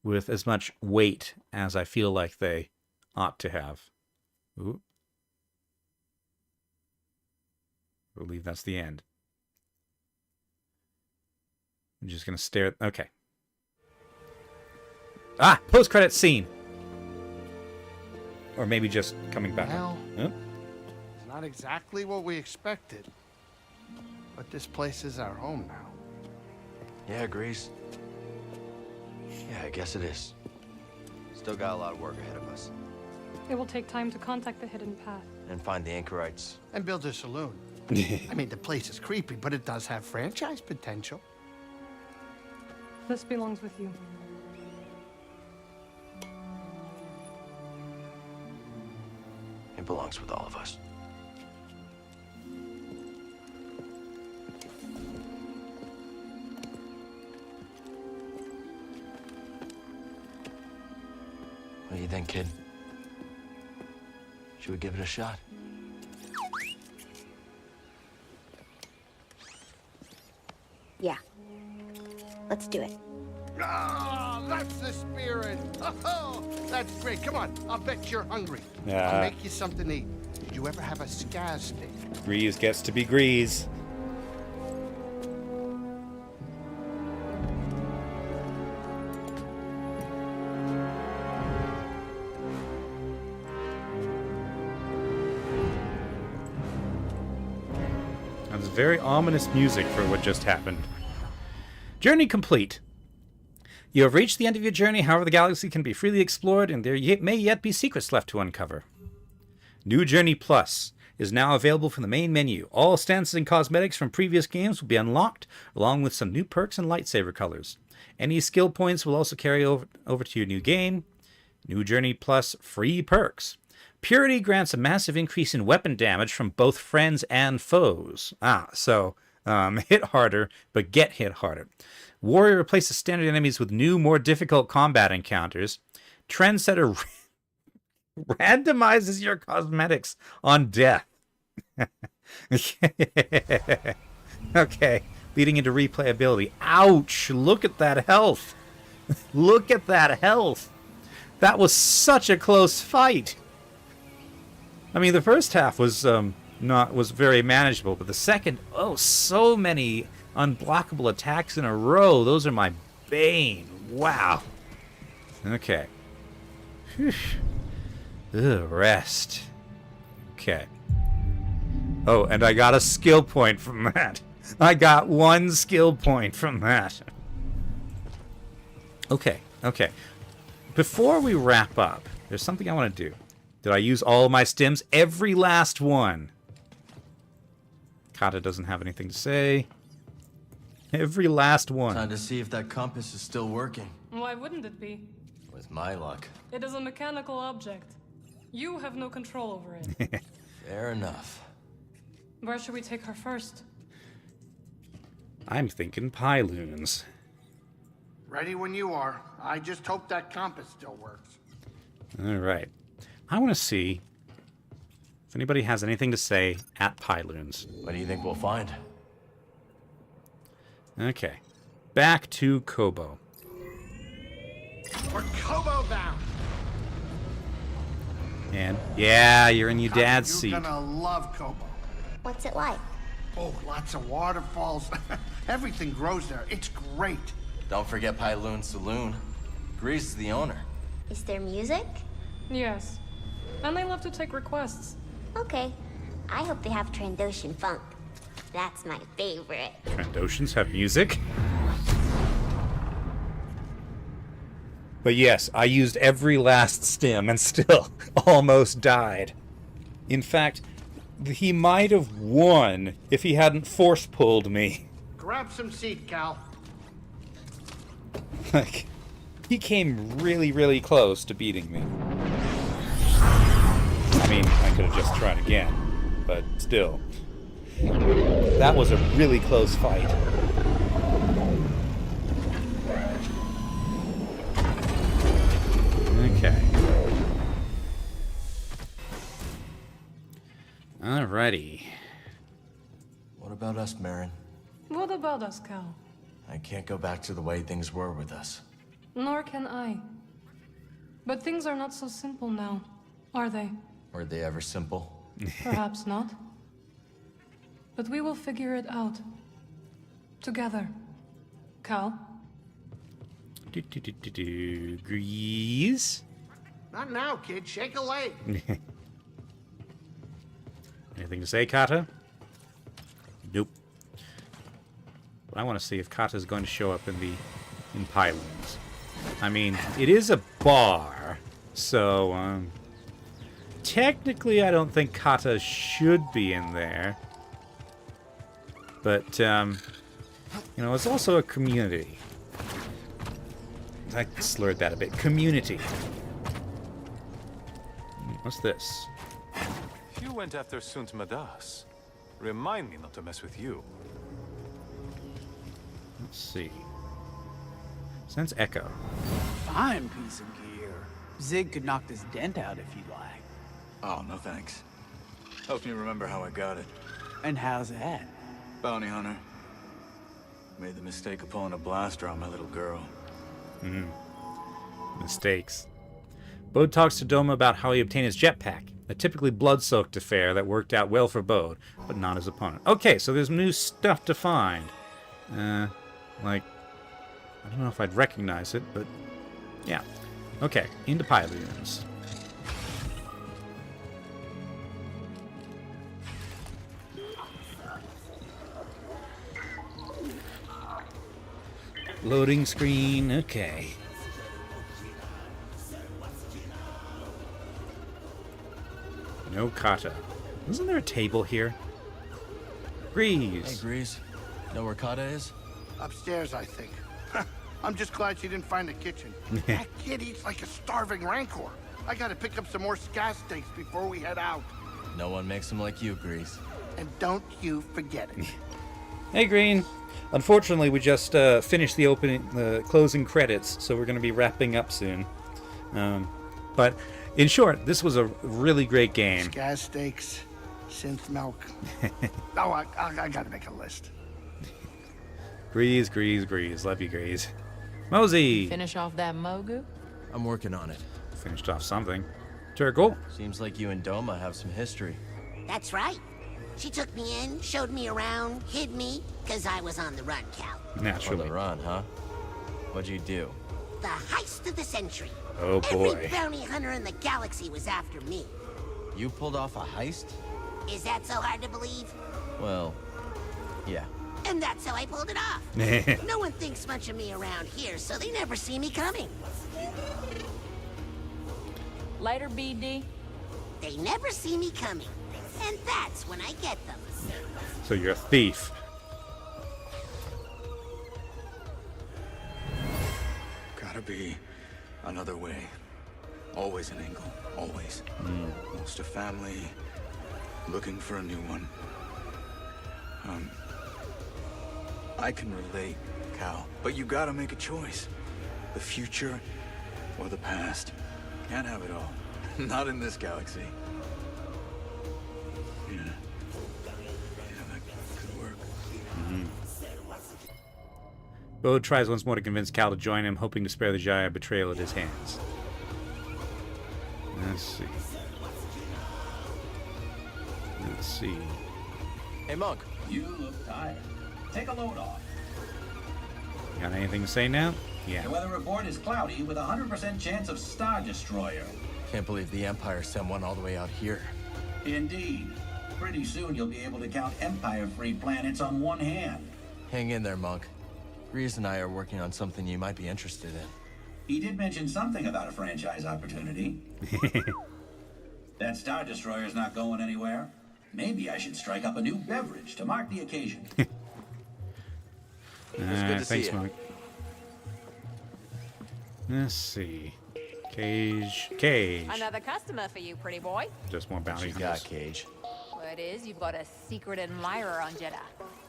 with as much weight as I feel like they ought to have. Ooh. I believe that's the end. I'm just gonna stare at... Okay. Ah! Post-credit scene! Or maybe just coming back. Well, it's not exactly what we expected. But this place is our home now. Yeah, Grease. Yeah, I guess it is. Still got a lot of work ahead of us. It will take time to contact the hidden path. And find the anchorites. And build a saloon. I mean, the place is creepy, but it does have franchise potential. This belongs with you. It belongs with all of us. What do you think, kid? Should we give it a shot? Yeah. Let's do it. Ah, that's the spirit. Oh, that's great. Come on, I'll bet you're hungry. Yeah. I'll make you something to eat. Did you ever have a scaz steak? Grease gets to be Grease. That's very ominous music for what just happened. Journey complete. You have reached the end of your journey, however the galaxy can be freely explored, and there may yet be secrets left to uncover. New Journey Plus is now available from the main menu. All stances and cosmetics from previous games will be unlocked, along with some new perks and lightsaber colors. Any skill points will also carry over to your new game. New Journey Plus free perks. Purity grants a massive increase in weapon damage from both friends and foes. So hit harder, but get hit harder. Warrior replaces standard enemies with new, more difficult combat encounters. Trendsetter randomizes your cosmetics on death. Okay, leading into replayability. Ouch! Look at that health. Look at that health. That was such a close fight. I mean, the first half was was very manageable, but the second, so many unblockable attacks in a row. Those are my bane. Wow. Okay. Whew. Ugh, rest. Okay. Oh, and I got a skill point from that. I got 1 skill point from that. Okay. Before we wrap up, there's something I want to do. Did I use all my stims? Every last one. Kata doesn't have anything to say. Every last one. Time to see if that compass is still working. Why wouldn't it be? With my luck. It is a mechanical object. You have no control over it. Fair enough. Where should we take her first? I'm thinking Pyloons. Ready when you are. I just hope that compass still works. All right. I want to see if anybody has anything to say at Pyloons. What do you think we'll find? Okay. Back to Kobo. We're Kobo bound. And yeah, you're in your dad's seat. You're gonna love Kobo. What's it like? Oh, lots of waterfalls. Everything grows there. It's great. Don't forget Pyloon Saloon. Grease is the owner. Is there music? Yes. And they love to take requests. Okay. I hope they have Trandoshan funk. That's my favorite. Trandoshans have music? But yes, I used every last stim and still almost died. In fact, he might have won if he hadn't force-pulled me. Grab some seat, Cal. Like, he came really, really close to beating me. I mean, I could have just tried again, but still. That was a really close fight. Okay. Alrighty. What about us, Marin? What about us, Cal? I can't go back to the way things were with us. Nor can I. But things are not so simple now, are they? Were they ever simple? Perhaps not. But we will figure it out. Together. Cal? Grease? Not now, kid. Shake a leg. Anything to say, Kata? Nope. But I want to see if Kata is going to show up in Pyloons. I mean, it is a bar, so technically I don't think Kata should be in there. But you know, it's also a community. I slurred that a bit. Community. What's this? If you went after Sunt Madas, remind me not to mess with you. Let's see. Sense Echo. Fine piece of gear. Zig could knock this dent out if you'd like. Oh, no thanks. Helps me remember how I got it. And how's that? Bounty hunter. Made the mistake of pulling a blaster on my little girl. Mistakes. Bode talks to Doma about how he obtained his jetpack, a typically blood-soaked affair that worked out well for Bode, but not his opponent. Okay, so there's new stuff to find. Like, I don't know if I'd recognize it, but yeah. Okay, into Pyloons. Loading screen, okay. No kata. Isn't there a table here? Grease. Hey, Grease. Know where Kata is? Upstairs, I think. I'm just glad she didn't find the kitchen. That kid eats like a starving rancor. I gotta pick up some more scat steaks before we head out. No one makes them like you, Grease. And don't you forget it. Hey, Green. Unfortunately, we just finished the closing credits, so we're going to be wrapping up soon. But in short, this was a really great game. Scat steaks, synth milk. Oh, I gotta make a list. Grease, Grease, Grease. Love you, Grease. Mosey! Finish off that Mogu? I'm working on it. Finished off something. Turkle? Seems like you and Doma have some history. That's right. She took me in, showed me around, hid me, because I was on the run, Cal. Naturally. On the run, huh? What'd you do? The heist of the century. Oh, boy. Every bounty hunter in the galaxy was after me. You pulled off a heist? Is that so hard to believe? Well, yeah. And that's how I pulled it off. No one thinks much of me around here, so they never see me coming. Later, BD. They never see me coming. And that's when I get them. So you're a thief. Gotta be another way. Always an angle. Always. Lost a family. Looking for a new one. I can relate, Cal. But you gotta make a choice. The future or the past. Can't have it all. Not in this galaxy. Yeah, that could work. Bode tries once more to convince Cal to join him, hoping to spare the Jedi betrayal at his hands. Let's see. Let's see. Hey, Monk. You look tired. Take a load off. Got anything to say now? Yeah. The weather report is cloudy with a 100% chance of Star Destroyer. Can't believe the Empire sent one all the way out here. Indeed. Pretty soon you'll be able to count Empire-free planets on one hand. Hang in there, Monk. Reese and I are working on something you might be interested in. He did mention something about a franchise opportunity. That Star Destroyer's not going anywhere. Maybe I should strike up a new beverage to mark the occasion. It's good to see you. Monk. Let's see. Cage. Another customer for you, pretty boy. Just more bounty What you hunters. got, Cage? Well, it is. You've got a secret admirer on Jedi.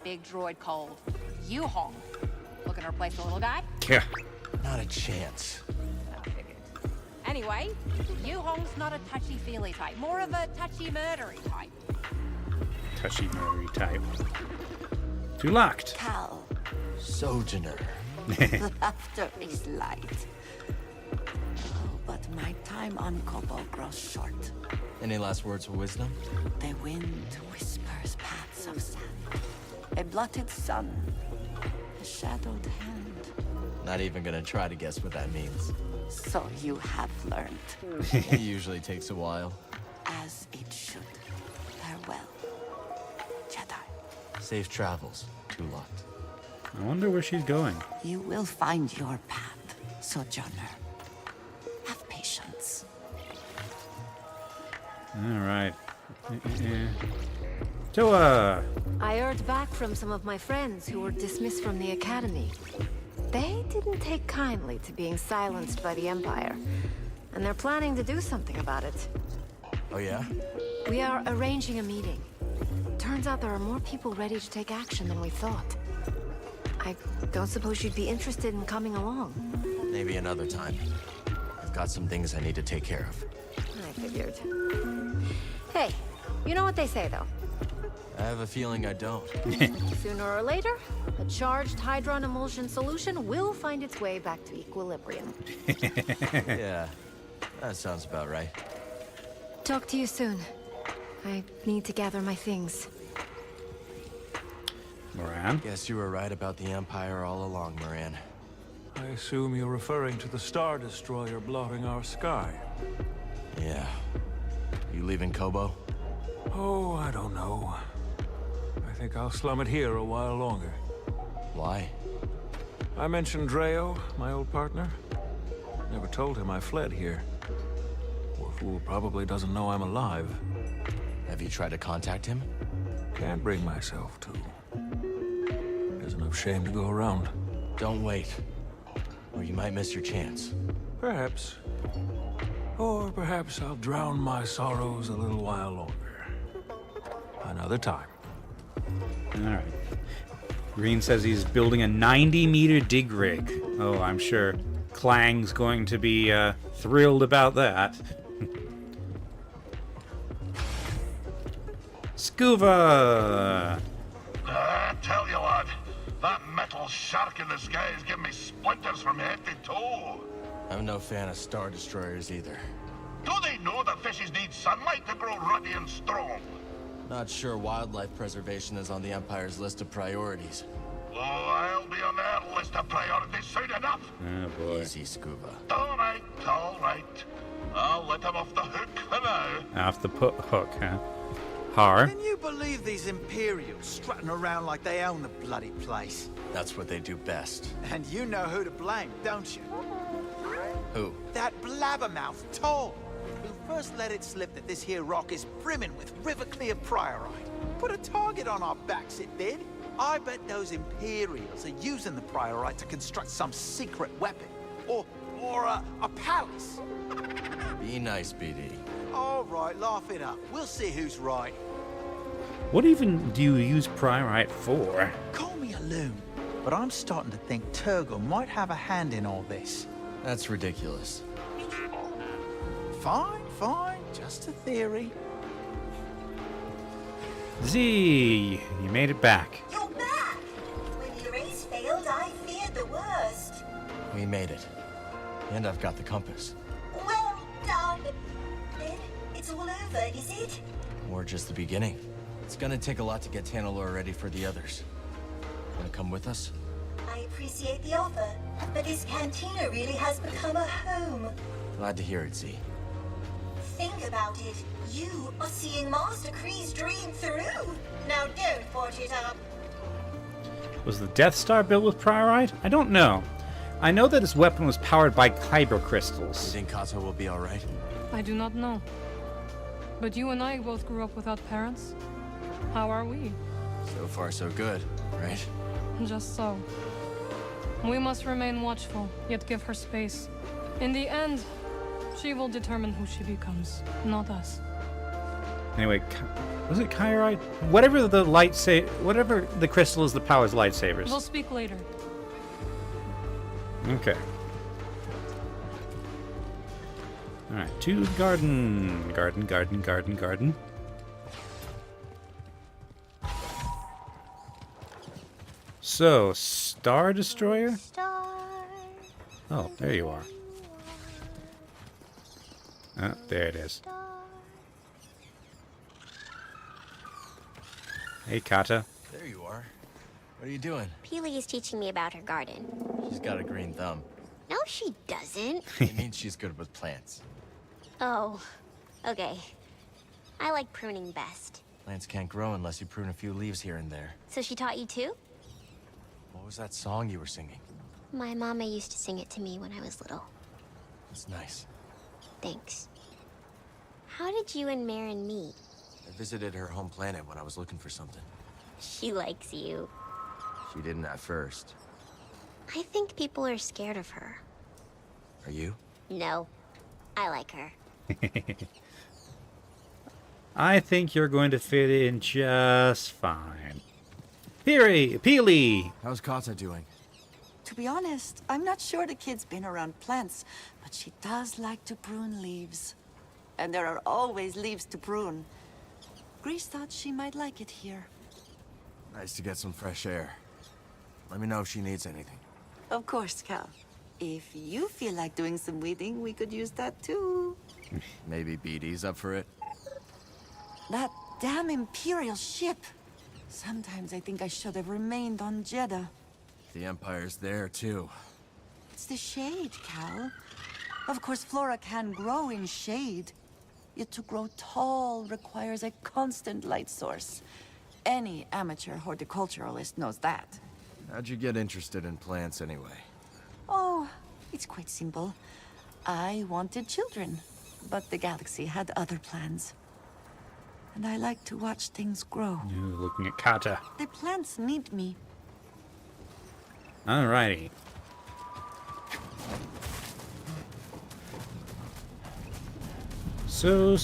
Big droid called Yu-Hong. Looking to replace the little guy? Yeah. Not a chance. I figured. Anyway, Yu-Hong's not a touchy-feely type. More of a touchy-murdery type. Touchy-murdery type. Too locked. Cal, Sojourner. laughter is light. Oh, but my time on Kobo grows short. Any last words of wisdom? The wind whispers paths of sand. A blotted sun. A shadowed hand. Not even gonna try to guess what that means. So you have learned. It usually takes a while. As it should. Farewell, Jedi. Safe travels. Too locked. I wonder where she's going. You will find your path, Sojourner. Have patience. All right. Toa! I heard back from some of my friends who were dismissed from the academy. They didn't take kindly to being silenced by the Empire, and they're planning to do something about it. Oh, yeah? We are arranging a meeting. Turns out there are more people ready to take action than we thought. I don't suppose you'd be interested in coming along. Maybe another time. I've got some things I need to take care of. I figured. Hey, you know what they say, though. I have a feeling I don't. Sooner or later, a charged hydron emulsion solution will find its way back to equilibrium. Yeah, that sounds about right. Talk to you soon. I need to gather my things. Moran? Guess you were right about the Empire all along, Moran. I assume you're referring to the Star Destroyer blotting our sky. Yeah. You leaving Kobo? Oh, I don't know. I think I'll slum it here a while longer. Why? I mentioned Dreo, my old partner. Never told him I fled here. Poor fool probably doesn't know I'm alive. Have you tried to contact him? Can't bring myself to. There's enough shame to go around. Don't wait, or you might miss your chance. Perhaps. Or perhaps I'll drown my sorrows a little while longer. Another time. All right. Green says he's building a 90-meter dig rig. Oh, I'm sure Clang's going to be thrilled about that. Scuba! I tell you, lad, that metal shark in the sky is giving me splinters from head to toe. I'm no fan of Star Destroyers either. Do they know that fishes need sunlight to grow ruddy and strong? Not sure wildlife preservation is on the Empire's list of priorities. Oh, I'll be on their list of priorities soon enough. Oh, boy. Easy, Scuba. All right, all right. I'll let him off the hook for now. Off the hook, huh? Har. Can you believe these Imperials strutting around like they own the bloody place? That's what they do best. And you know who to blame, don't you? Who? That blabbermouth Toll, who first let it slip that this here rock is brimming with river-clear priorite. Put a target on our backs, it did. I bet those Imperials are using the priorite to construct some secret weapon. Or a palace. Be nice, BD. All right, laugh it up. We'll see who's right. What even do you use priorite for? Call me a loon, but I'm starting to think Turgle might have a hand in all this. That's ridiculous. Fine, fine. Just a theory. Z, you made it back. You're back! When the race failed, I feared the worst. We made it. And I've got the compass. Well done. Then it's all over, is it? Or just the beginning. It's gonna take a lot to get Tanalorrd ready for the others. Wanna come with us? I appreciate the offer, but this cantina really has become a home. Glad to hear it, Z. Think about it. You are seeing Master Kree's dream through. Now don't forge it up. Was the Death Star built with priorite? I don't know. I know that his weapon was powered by kyber crystals. You think Kata will be alright? I do not know. But you and I both grew up without parents. How are we? So far, so good, right? Just so. We must remain watchful, yet give her space. In the end, she will determine who she becomes, not us. Anyway, was it Kyrite? Whatever the crystal is that powers lightsabers. We'll speak later. Okay. Alright, to the garden. Garden. So, Star Destroyer? Oh, there you are. Oh, there it is. Hey, Kata. There you are. What are you doing? Peely is teaching me about her garden. She's got a green thumb. No, she doesn't. It means she's good with plants. Oh, okay. I like pruning best. Plants can't grow unless you prune a few leaves here and there. So she taught you too? What was that song you were singing? My mama used to sing it to me when I was little. It's nice. Thanks. How did you and Marin meet? I visited her home planet when I was looking for something. She likes you. She didn't at first. I think people are scared of her. Are you? No. I like her. I think you're going to fit in just fine. Peely! How's Kata doing? To be honest, I'm not sure the kid's been around plants, but she does like to prune leaves. And there are always leaves to prune. Grace thought she might like it here. Nice to get some fresh air. Let me know if she needs anything. Of course, Cal. If you feel like doing some weeding, we could use that too. Maybe BD's up for it? That damn Imperial ship. Sometimes I think I should have remained on Jeddah. The Empire's there, too. It's the shade, Cal. Of course, flora can grow in shade. Yet to grow tall requires a constant light source. Any amateur horticulturalist knows that. How'd you get interested in plants anyway? Oh, it's quite simple. I wanted children, but the galaxy had other plans. And I like to watch things grow. You're looking at Kata. The plants need me. Alrighty. So.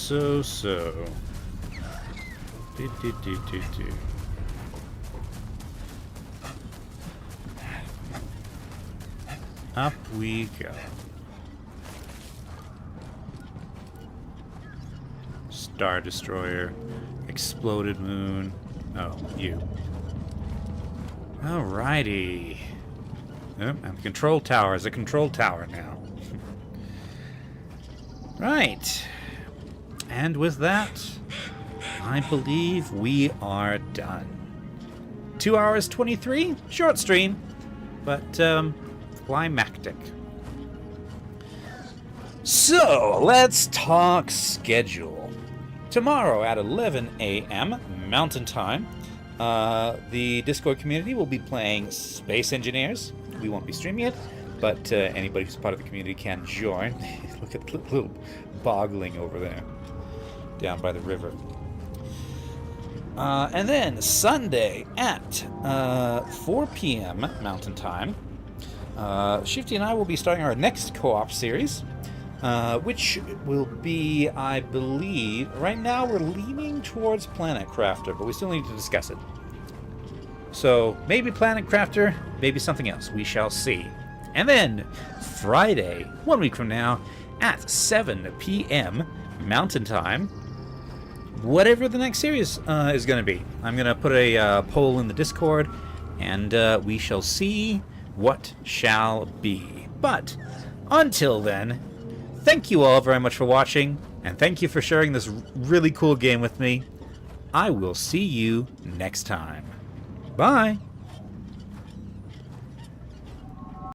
Do. Up we go. Star Destroyer. Exploded moon. Oh, you. Alrighty. Oh, and the control tower is a control tower now. Right. And with that, I believe we are done. 2 hours 23, short stream, but climactic. So, let's talk schedule. Tomorrow at 11 a.m. Mountain Time, the Discord community will be playing Space Engineers. We won't be streaming it, but anybody who's part of the community can join. Look at the little boggling over there, down by the river. And then Sunday at 4 p.m. Mountain Time, Shifty and I will be starting our next co-op series, which will be, I believe, right now we're leaning towards Planet Crafter, but we still need to discuss it. So maybe Planet Crafter, maybe something else. We shall see. And then Friday, 1 week from now, at 7 p.m. Mountain Time, whatever the next series is going to be. I'm going to put a poll in the Discord, and we shall see what shall be. But until then, thank you all very much for watching, and thank you for sharing this really cool game with me. I will see you next time. Bye!